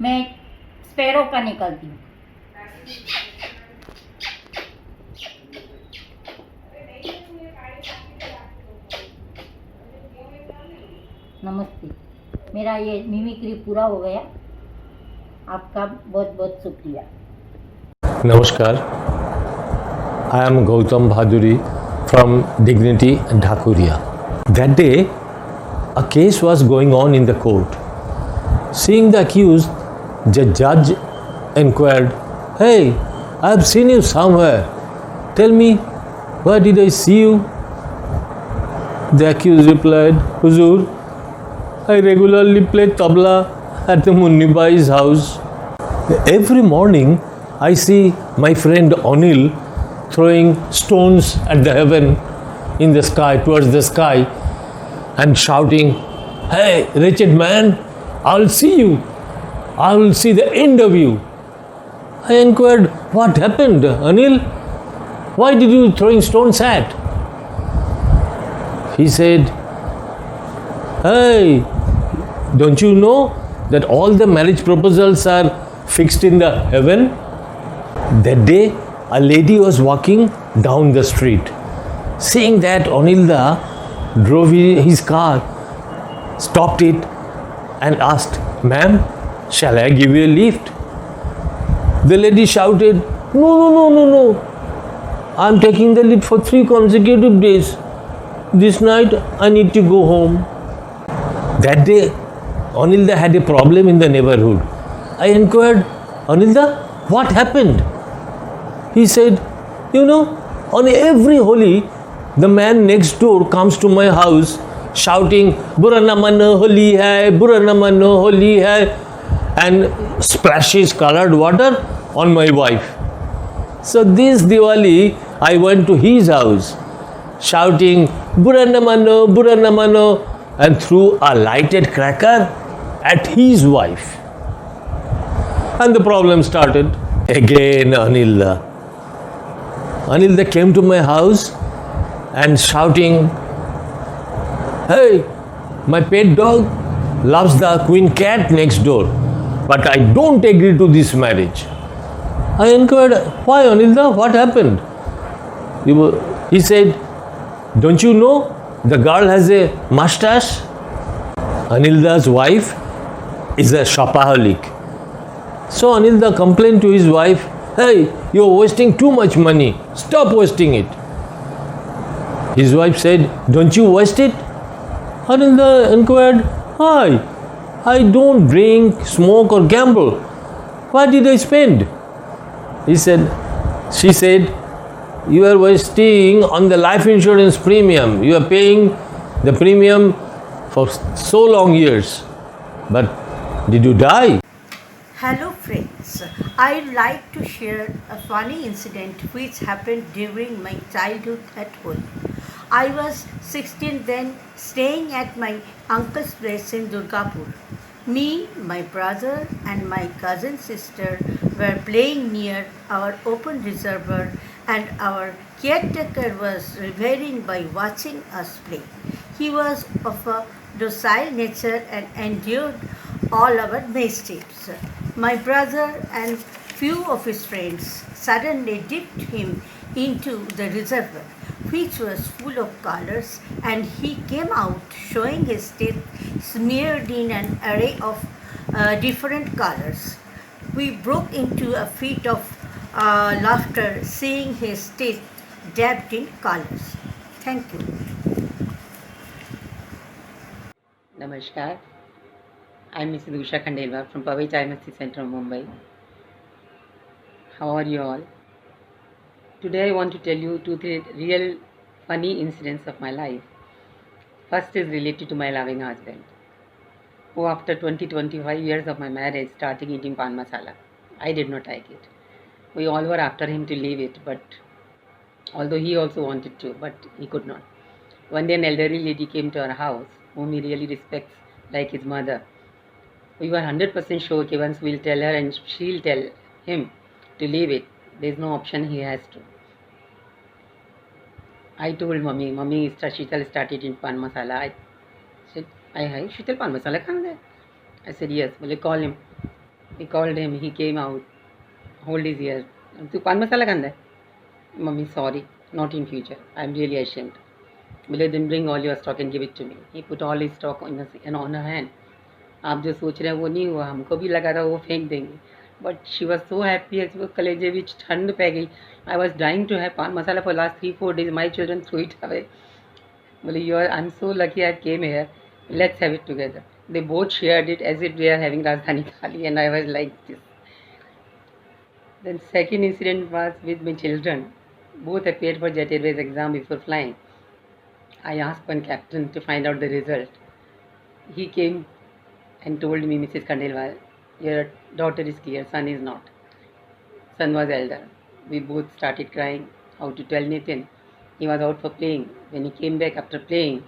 मैं स्पैरो का निकालती हूँ। नमस्ते, मेरा ये मिमिक्री पूरा हो गया। आपका बहुत बहुत शुक्रिया। Namaskar, I am Gautam Bhaduri from Dignity Dhakuria. That day, a case was going on in the court. Seeing the accused, the judge inquired, "Hey, I have seen you somewhere. Tell me, where did I see you? The accused replied, Huzur, I regularly play tabla at the Munnibai's house. Every morning, I see my friend Anil throwing stones at the heaven in the sky, towards the sky, and shouting, Hey, wretched man, I'll see you. I will see the end of you. I inquired, what happened, Anil? Why did you throwing stones at? He said, Hey, don't you know that all the marriage proposals are fixed in the heaven? That day, a lady was walking down the street. Seeing that, Anilda drove his car, stopped it, and asked, Ma'am, shall I give you a lift? The lady shouted, No. I'm taking the lift for 3 consecutive days. This night, I need to go home. That day, Anilda had a problem in the neighborhood. I inquired, Anilda, what happened? He said, on every Holi, the man next door comes to my house shouting, Bura na mano Holi hai, Bura na mano Holi hai, and splashes colored water on my wife. So this Diwali, I went to his house shouting, Bura na mano, and threw a lighted cracker at his wife. And the problem started. Again, Anilda came to my house and shouting, Hey, my pet dog loves the queen cat next door, but I don't agree to this marriage. I inquired, why, Anilda? What happened? He said, don't you know the girl has a mustache? Anilda's wife is a shopaholic. So Anilda complained to his wife, Hey, you're wasting too much money. Stop wasting it. His wife said, Don't you waste it? Anilda inquired, Hi, I don't drink, smoke or gamble. Why did I spend? She said, you are wasting on the life insurance premium. You are paying the premium for so long years. But did you die? Hello friends, I'd like to share a funny incident which happened during my childhood at home. I was 16 then, staying at my uncle's place in Durgapur. Me, my brother and my cousin sister were playing near our open reservoir, and our caretaker was revering by watching us play. He was of a docile nature and endured all our mischiefs. My brother and few of his friends suddenly dipped him into the reservoir, which was full of colors, and he came out showing his teeth smeared in an array of different colors. We broke into a fit of laughter seeing his teeth dabbed in colors. Thank you. Namaskar. I'm Mrs. Usha Khandelwal from Pavai Chai Masti Center, Mumbai. How are you all? Today I want to tell you 2-3 real funny incidents of my life. First is related to my loving husband, who after 20-25 years of my marriage started eating pan masala. I did not like it. We all were after him to leave it, but although he also wanted to, but he could not. One day an elderly lady came to our house, whom he really respects like his mother. We were 100% sure that once we'll tell her and she'll tell him to leave it, there's no option, he has to. I told Mummy, Sheetal started in pan masala. I said, hi, Sheetal pan masala khana hai? I said, yes. Well, call him. We called him, he came out, hold his ear. Tu pan masala khana hai? Mummy, sorry, not in future. I'm really ashamed. Well, then bring all your stock and give it to me. He put all his stock on her hand. आप जो सोच रहे हैं वो नहीं हुआ, हमको भी लगा था वो फेंक देंगे. But she was so happy, वो कलेजे में ठंड पै गई. I was dying to have pan masala for last 3-4 days. My children threw it away. Well, I'm so lucky I came here. Let's have it together. They both shared it as if they are having Rajdhani Thali, and I was like this. Then second incident was with my children. Both appeared for Jet Airways exam before flying. I asked one captain to find out the result. He came and told me, Mrs. Khandelwal, your daughter is clear, son is not. Son was elder. We both started crying. How to tell Nitin? He was out for playing. When he came back after playing,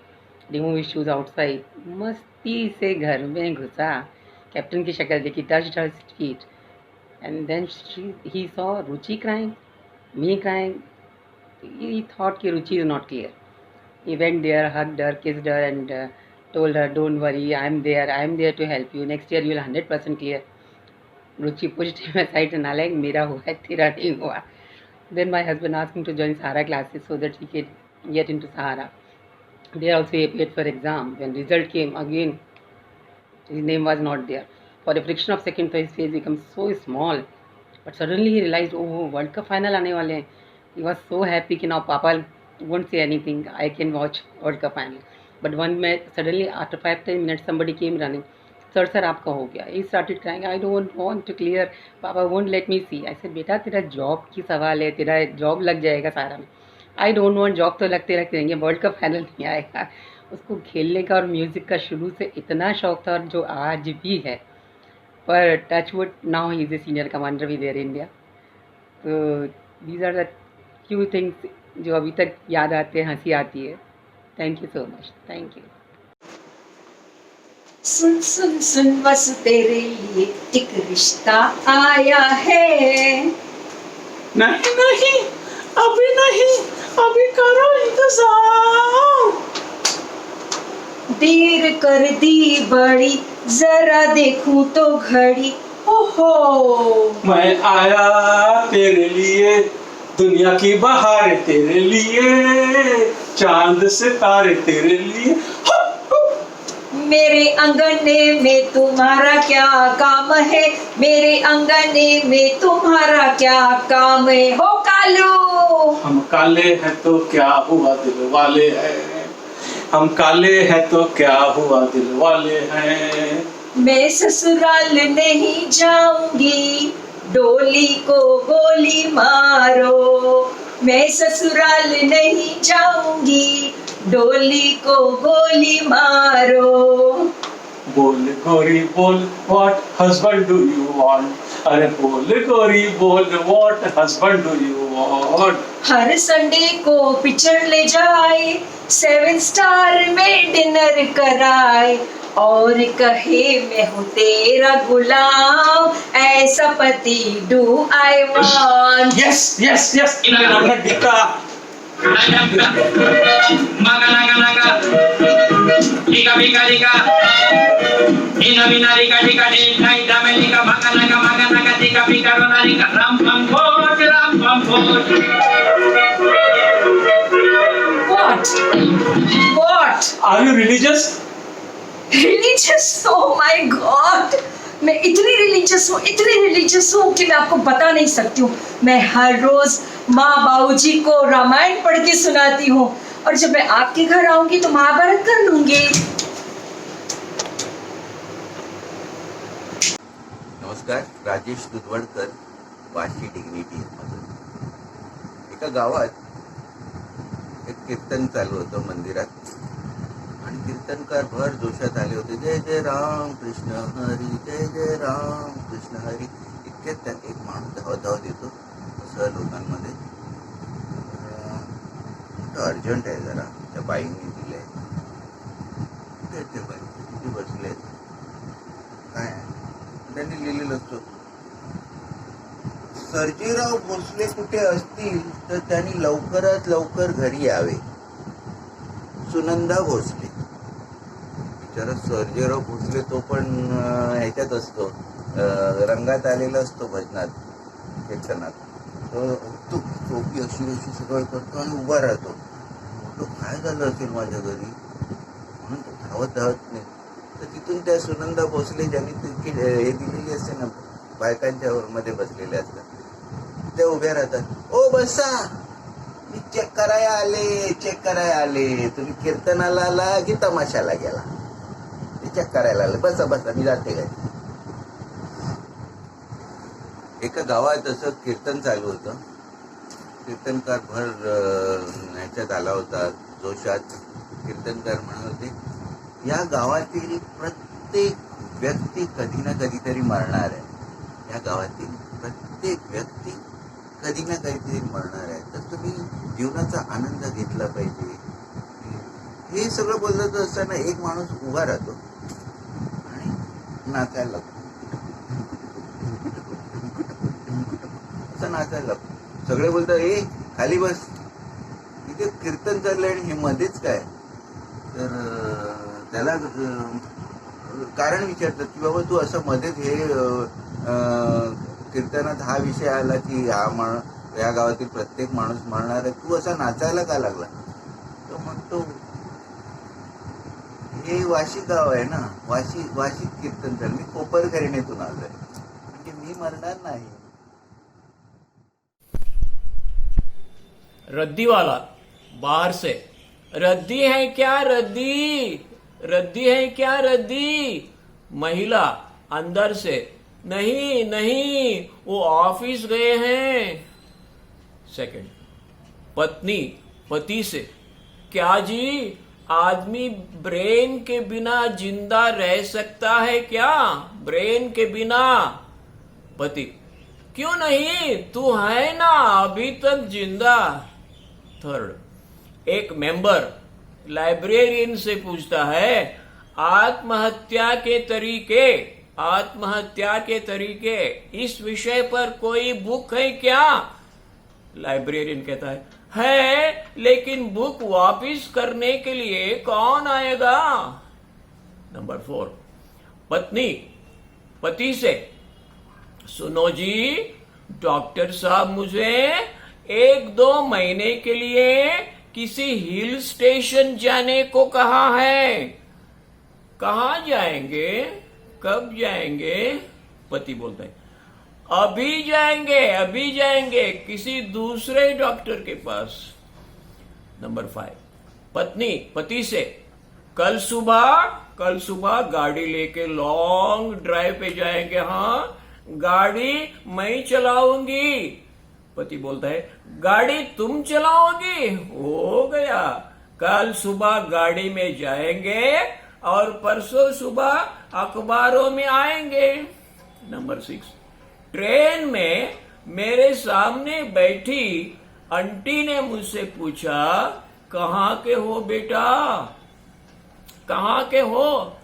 removed his shoes outside. मस्ती से घर में घुसा. Captain की शक्ल देखी, touched her feet. And then he saw Ruchi crying, me crying. He thought that Ruchi is not clear. He went there, hugged her, kissed her and told her, don't worry, I am there to help you. Next year you will 100% clear. Ruchi pushed him aside and like, मेरा हुआ है, तेरा नहीं हुआ. Then my husband asked him to join Sahara classes so that he could get into Sahara. There also he appeared for exam. When result came again, his name was not there. For a fraction of second, his face became so small. But suddenly he realized, oh, World Cup final आने वाले हैं. He was so happy कि now Papa won't say anything. I can watch World Cup final. But one minute, suddenly after 5-10 minutes, somebody came running. Sir, आपका हो गया. He started crying. I don't want to clear. Papa won't let me see. I said, बेटा तेरा job की सवाल है. तेरा job लग जाएगा सारा में. I don't want जॉब तो लगते रहेंगे. वर्ल्ड कप फाइनल नहीं आएगा. उसको खेलने का और म्यूजिक का शुरू से इतना शौक था जो आज भी है. पर touchwood now he is a senior commander with Air India. तो these are the few things जो अभी तक याद आते हैं, हंसी आती है. Thank you so much. Thank you. सुन सुन सुन बस तेरे लिए एक रिश्ता आया है. नहीं नहीं अभी नहीं, अभी करो इंतजार. देर कर दी बड़ी, जरा देखूं तो घड़ी. ओहो मैं आया तेरे लिए, दुनिया की बहार तेरे लिए, चांद सितारे तेरे लिए. मेरे अंगने में तुम्हारा क्या काम है, मेरे अंगने में तुम्हारा क्या काम है. हो कालू हम काले हैं तो क्या हुआ दिल वाले हैं, हम काले हैं तो क्या हुआ दिल वाले हैं. मैं ससुराल नहीं जाऊंगी, डोली को गोली मारो. मैं ससुराल नहीं जाऊंगी, डोली को गोली मारो. बोल गोरी बोल, what husband do you want. अरे बोल गोरी बोल, what husband do you want. Her Sunday को पिक्चर ले जाए, 7 स्टार में डिनर कराए, और कहे मैं हूँ तेरा गुलाम, ऐसा पति do I want. Yes yes yes टिका. Maga naga naga, lika bika lika, ina bina lika lika de, nai dame lika maga naga lika bika rona lika, ram pam poj, ram pam poj. What? Are you religious? Religious? Oh my God! मैं इतनी religious हूँ कि मैं आपको बता नहीं सकती हूँ. मैं हर रोज माँ बाबूजी को रामायण पढ़ के सुनाती हूँ, और जब मैं आपके घर आऊंगी तो महाभारत कर लूंगी. नमस्कार, राजेश दुधवडकर, वाशी डिग्निटी मधून. एका गावात एक कीर्तन चालू होतं मंदिरात, आणि कीर्तनकार भर जोशात आले होते. जय जय राम कृष्ण हरी, जय जय राम कृष्ण हरी. इतक्यात त्यात एक माणूस धावत येतो असं लोकांमध्ये. अर्जंट आहे जरा, त्या बाईंनी दिलंय. ते बाई किती बसले काय, त्यांनी लिहिलेलं असतं, सर्जेराव भोसले कुठे असतील तर त्यांनी लवकरात लवकर घरी यावे. सुनंदा भोसले. बिचारा सर्जेराव भोसले तो पण ह्याच्यात असतो, रंगात आलेला असतो भजनात कीर्तनात. तो टोपी अशी अशी सगळं करतो आणि उभा राहतो. तो काय झालं असेल माझ्या घरी म्हणून तो धावत नाही. तर तिथून त्या सुनंदा भोसले ज्यांनी हे दिलेली असते ना, बायकांच्या मध्ये बसलेले असतात, त्या उभ्या राहतात. ओ बसा, मी चेक करायला आले. तुम्ही कीर्तनाला आला की तमाशाला गेला? ते चेक करायला आले. बसा बसा, मी जाते घरी. एका गावात असं कीर्तन चालू होतं. कीर्तनकार भर ह्याच्यात आला होता, जोशात. कीर्तनकार म्हणत होते, या गावातील प्रत्येक व्यक्ती कधी ना कधीतरी मरणार आहे. या गावातील प्रत्येक व्यक्ती कधी ना कधीतरी मरणार आहे, तर तुम्ही जीवनाचा आनंद घेतला पाहिजे. हे सगळं बोलत असताना एक माणूस उभा राहतो आणि नाचायला लागतो. असं नाचायला लागतो. सगळे बोलतात, ए खाली बस, इथे कीर्तन चाललंय आणि हे मध्येच काय. तर त्याला कारण विचारतात की बाबा तू असं मध्येच हे कीर्तनात हा विषय आला की या गावातील प्रत्येक माणूस मरणार आहे, तू असा नाचायला का लागला. तो म्हणतो, हे वाशी गाव आहे ना, वाशीत कीर्तन चाललं, मी कोपरखैरण्यातून आलोय, म्हणजे मी मरणार नाही. रद्दी वाला बाहर से, रद्दी है क्या रद्दी, रद्दी है क्या रद्दी. महिला अंदर से, नहीं नहीं वो ऑफिस गए हैं. सेकंड, पत्नी पति से, क्या जी आदमी ब्रेन के बिना जिंदा रह सकता है क्या, ब्रेन के बिना. पति, क्यों नहीं, तू है ना अभी तक जिंदा. थर्ड, एक मेंबर लाइब्रेरियन से पूछता है, आत्महत्या के तरीके इस विषय पर कोई बुक है क्या. लाइब्रेरियन कहता है लेकिन बुक वापस करने के लिए कौन आएगा. नंबर 4, पत्नी पति से, सुनो जी डॉक्टर साहब मुझे 1-2 महीने के लिए किसी हिल स्टेशन जाने को कहा है. कहाँ जाएंगे, कब जाएंगे. पति बोलता है, अभी जाएंगे किसी दूसरे डॉक्टर के पास. नंबर 5, पत्नी पति से, कल सुबह गाड़ी लेके लॉन्ग ड्राइव पे जाएंगे. हाँ, गाड़ी मैं चलाऊंगी. पति बोलता है, गाड़ी तुम चलाओगी. हो गया, कल सुबह गाड़ी में जाएंगे और परसों सुबह अखबारों में आएंगे. नंबर 6, ट्रेन में मेरे सामने बैठी आंटी ने मुझसे पूछा, कहाँ के हो बेटा, कहाँ के हो.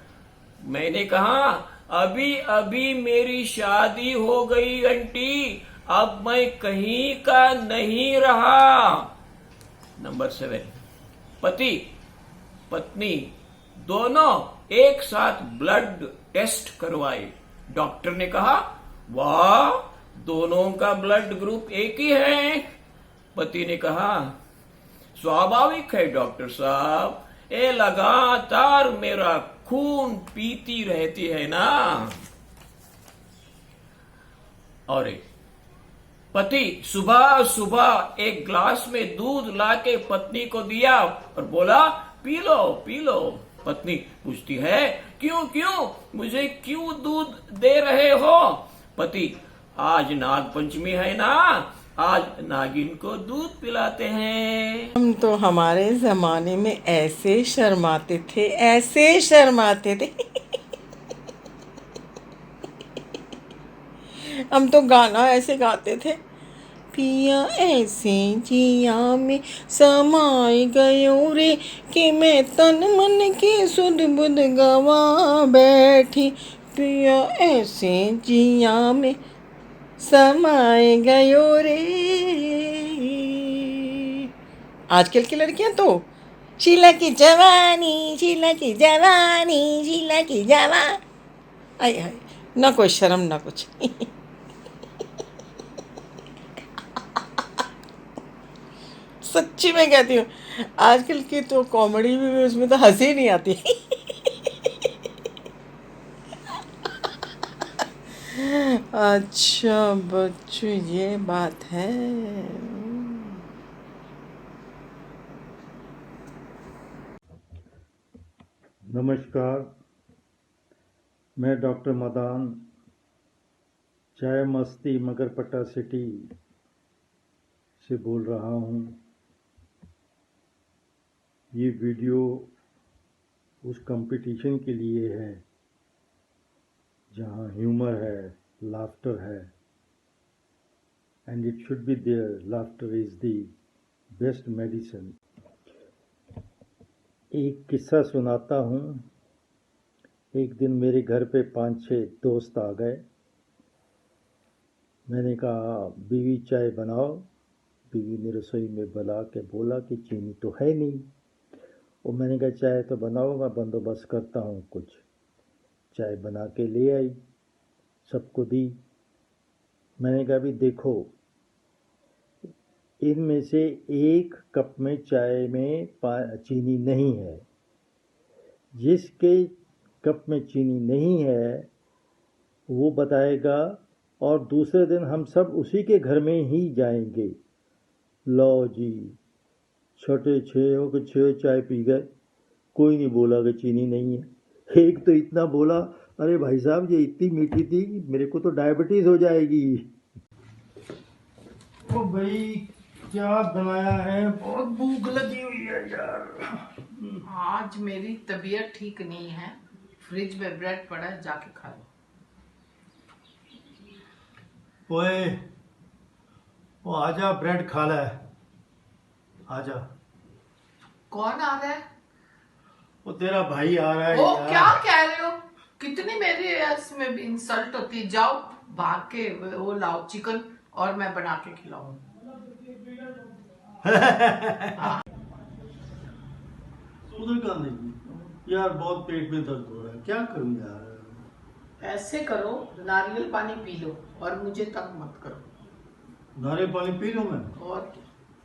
मैंने कहा, अभी मेरी शादी हो गई आंटी, अब मैं कहीं का नहीं रहा. नंबर 7, पति पत्नी दोनों एक साथ ब्लड टेस्ट करवाए. डॉक्टर ने कहा, वाह दोनों का ब्लड ग्रुप एक ही है. पति ने कहा, स्वाभाविक है डॉक्टर साहब, ये लगातार मेरा खून पीती रहती है ना. और एक पति सुबह एक ग्लास में दूध लाके पत्नी को दिया और बोला, पी लो. पत्नी पूछती है, क्यों मुझे क्यों दूध दे रहे हो. पति, आज नाग पंचमी है ना, आज नागिन को दूध पिलाते हैं. हम तो हमारे जमाने में ऐसे शर्माते थे. हम तो गाना ऐसे गाते थे, पिया ऐसे जिया में समाई गयो रे, कि मैं तन मन की सुध बुध गवा बैठी. पिया ऐसे जिया में समाए गयो रे. आजकल की लड़कियां तो शीला की जवानी, आई हाय, ना कोई शर्म ना कुछ. सच्ची में कहती हूँ, आजकल की तो कॉमेडी भी उसमें तो हंसी नहीं आती. अच्छा बच्चों, ये बात है. नमस्कार, मैं डॉक्टर मदान चाय मस्ती मगरपट्टा सिटी से बोल रहा हूँ। ये वीडियो उस कंपटीशन के लिए है जहाँ ह्यूमर है, लाफ्टर है, and it should be there. Laughter is the best medicine. एक किस्सा सुनाता हूँ। एक दिन मेरे घर पे 5-6 दोस्त आ गए। मैंने कहा बीवी चाय बनाओ। बीवी ने रसोई में बुला के बोला कि चीनी तो है नहीं। और मैंने कहा चाय तो बनाओ, मैं बंदोबस्त करता हूँ कुछ। चाय बना के ले आई, सबको दी। मैंने कहा भी देखो, इनमें से 1 कप में चाय में चीनी नहीं है। जिसके कप में चीनी नहीं है वो बताएगा, और दूसरे दिन हम सब उसी के घर में ही जाएंगे। लो जी, छोटे 6 चाय पी गए। कोई नहीं बोला कि चीनी नहीं है। एक तो इतना बोला, अरे भाई साहब ये इतनी मीठी थी, मेरे को तो डायबिटीज हो जाएगी। ओ भाई क्या बनाया है, बहुत भूख लगी हुई है यार। आज मेरी तबीयत ठीक नहीं है, फ्रिज में ब्रेड पड़ा है, जाके खा लो। ओए, वो आजा, ब्रेड खा ले, आजा। कौन आ रहा है? वो तेरा भाई आ रहा है वो यार। क्या कह रहे हो? कितनी मेरी इसमें भी इंसल्ट होती है। जाओ भाग के वो लाओ चिकन और मैं बना के खिलाऊं। उधर का नहीं यार, बहुत पेट में दर्द हो रहा है, क्या करूं यार। ऐसे करो, नारियल पानी पी लो और मुझे तंग मत करो। नारियल पानी पी लूं मैं? और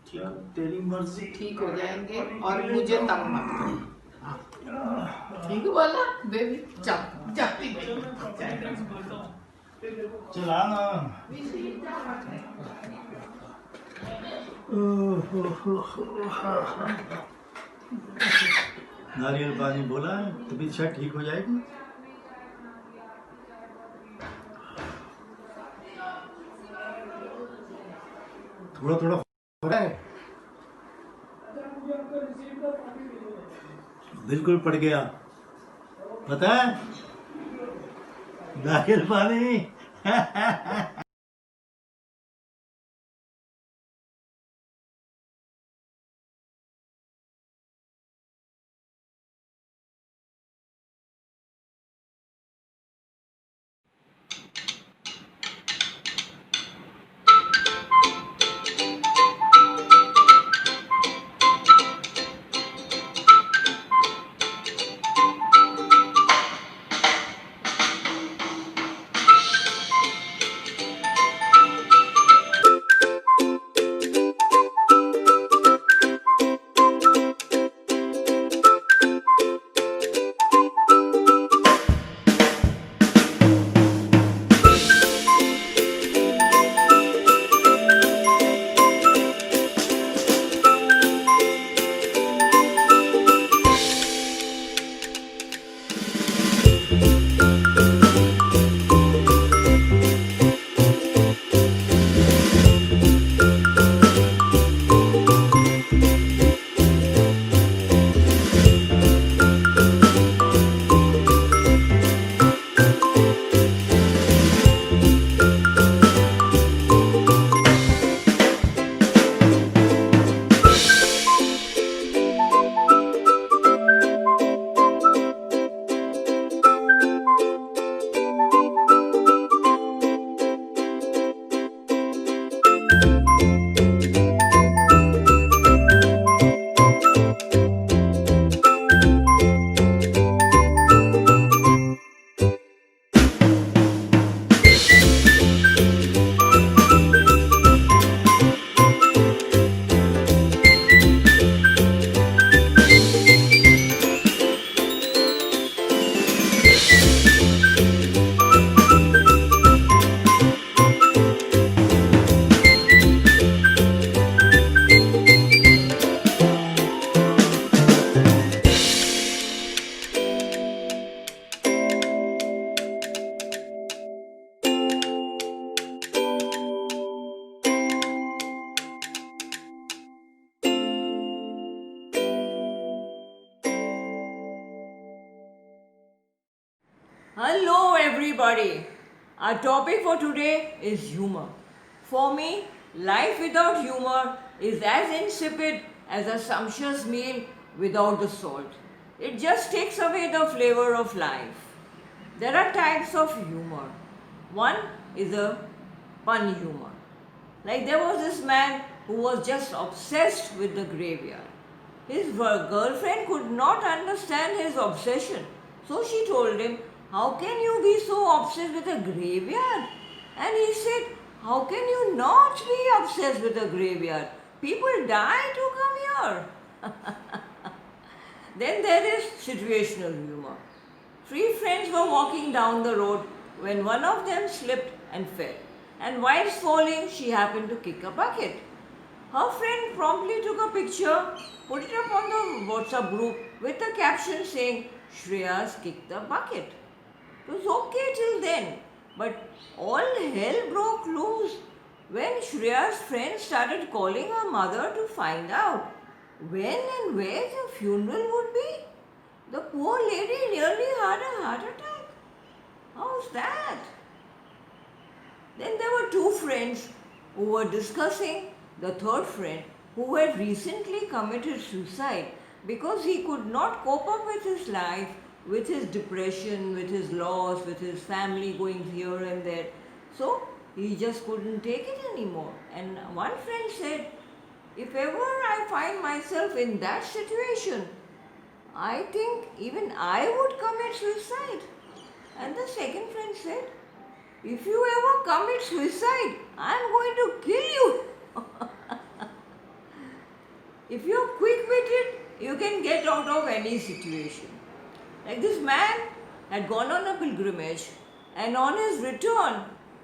क्या तेरी मर्जी। ठीक हो जाएंगे और मुझे तंग मत करो। हाँ। ठीक बोला बेबी, चल जाती चला ना। नारियल पानी बोला, तभी शायद ठीक हो जाएगी। थोड़ा थोड़ा हो रहा है, बिल्कुल पड़ गया, पता है नारियल पानी। Hello everybody. Our topic for today is humor. For me, life without humor is as insipid as a sumptuous meal without the salt. It just takes away the flavor of life. There are types of humor. One is a pun humor. Like there was this man who was just obsessed with the graveyard. His girlfriend could not understand his obsession. So she told him, "How can you be so obsessed with a graveyard?" And he said, "How can you not be obsessed with a graveyard? People die to come here." Then there is situational humor. Three friends were walking down the road when one of them slipped and fell. And whilst falling, she happened to kick a bucket. Her friend promptly took a picture, put it up on the WhatsApp group with a caption saying, "Shreya's kicked the bucket." It was okay till then, but all hell broke loose when Shreya's friends started calling her mother to find out when and where the funeral would be. The poor lady nearly had a heart attack. How's that? Then there were two friends who were discussing the third friend who had recently committed suicide because he could not cope up with his life, with his depression, with his loss, with his family going here and there. So he just couldn't take it anymore. And one friend said, "If ever I find myself in that situation, I think even I would commit suicide." And the second friend said, "If you ever commit suicide, I'm going to kill you." If you're quick-witted, you can get out of any situation. Like this man had gone on a pilgrimage, and on his return,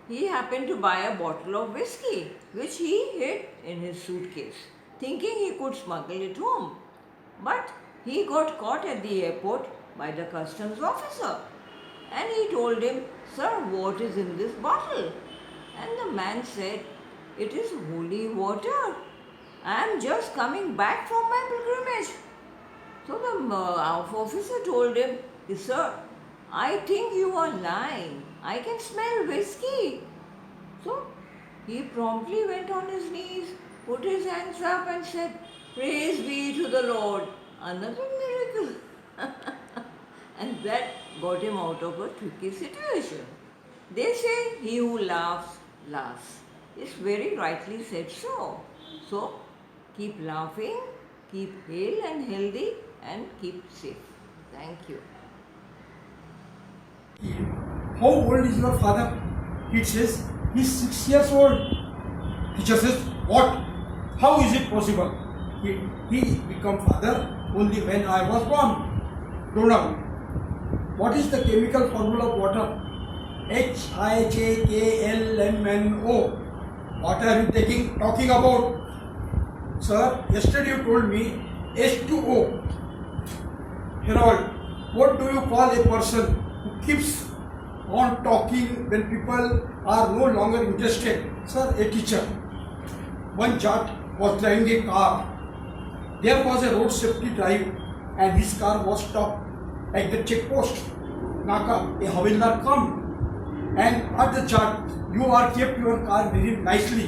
he happened to buy a bottle of whiskey, which he hid in his suitcase, thinking he could smuggle it home. But he got caught at the airport by the customs officer, and he told him, "Sir, what is in this bottle?" And the man said, "It is holy water. I am just coming back from my pilgrimage." So the officer told him, "Sir, I think you are lying. I can smell whiskey." So he promptly went on his knees, put his hands up and said, "Praise be to the Lord." Another miracle. And that got him out of a tricky situation. They say he who laughs, laughs. It's very rightly said so. So keep laughing, keep hale and healthy, and keep safe. Thank you. "How old is your father?" Kid says, "He's 6 years old." Teacher says, "What? How is it possible?" He became father only when I was born. Grown up. "What is the chemical formula of water?" HIJKLMNO. "What are you talking about?" "Sir, yesterday you told me H2O. Harold, what do you call a person who keeps on talking when people are no longer interested?" "Sir, a teacher." One Jat was driving a car. There was a road safety drive and his car was stopped at the check post. Naka, a Havildar come and asked the Jat, "You are kept your car very nicely,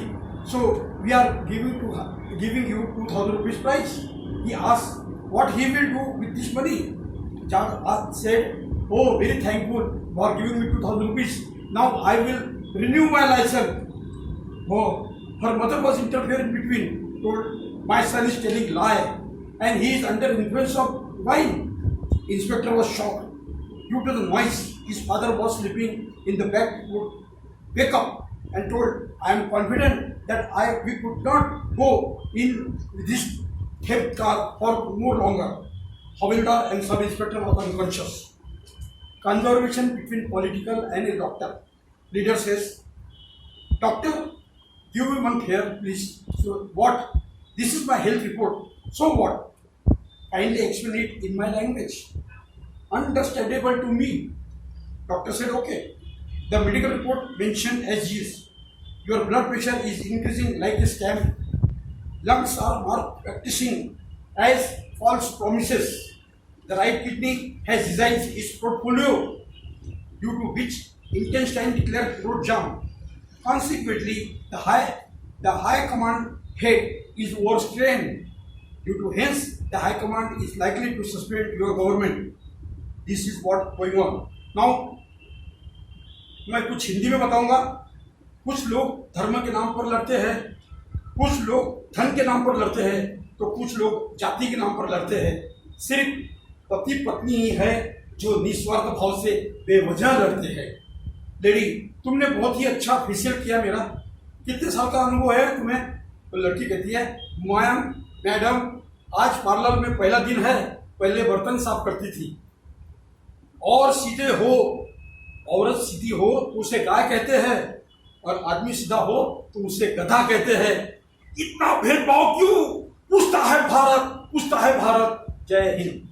so we are giving you 2000 rupees prize." He asked what he will do with this money. Jat said, "Oh, very thankful for giving me 2000 rupees. Now I will renew my license." Oh, her mother was interfering between, told, "My son is telling lie and he is under influence of wine." Inspector was shocked. Due to the noise, his father was sleeping in the back would wake up and told, "I am confident that we could not go in this theft car for no longer." Havildar and sub-inspector was unconscious. Conversation between political and a doctor. Leader says, "Doctor, give me one here, please." "So what?" "This is my health report." "So what?" "Kindly explain it in my language, understandable to me." Doctor said, "Okay." The medical report mentioned as is. Your blood pressure is increasing like a scam. Lungs are malpracticing as false promises. The right kidney has designed its portfolio. due to which Liechtenstein declared road jam. Consequently, the high command head is overstrained. Due to hence, the high command is likely to suspend your government. This is what going on. Now, मैं कुछ हिंदी में बताऊंगा. कुछ लोग धर्म के नाम पर लड़ते हैं, कुछ लोग धन के नाम पर लड़ते हैं, तो कुछ लोग जाति के नाम पर लड़ते हैं. सिर्फ पति पत्नी ही है जो निस्वार्थ भाव से बेवजह लड़ते हैं. लेडी, तुमने बहुत ही अच्छा फेशियल किया मेरा. कितने साल का अनुभव है तुम्हें? तो लड़की कहती है, मैडम आज पार्लर में पहला दिन है, पहले बर्तन साफ करती थी. और सीधे हो, औरत सीधी हो तो उसे गाय कहते हैं, और आदमी सीधा हो तो उसे गधा कहते हैं. इतना भेदभाव क्यों? पूछता है भारत, पूछता है भारत. जय हिंद.